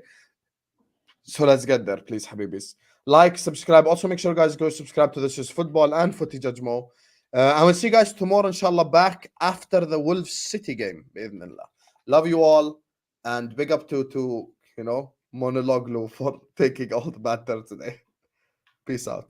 So let's get there, please, Habibis. Like, subscribe. Also, make sure you guys go subscribe to This Is Football and Footy Judge Mo. I will see you guys tomorrow, inshallah, back after the Wolves City game. Love you all. And big up to Monologue for taking all the banter today. Peace out.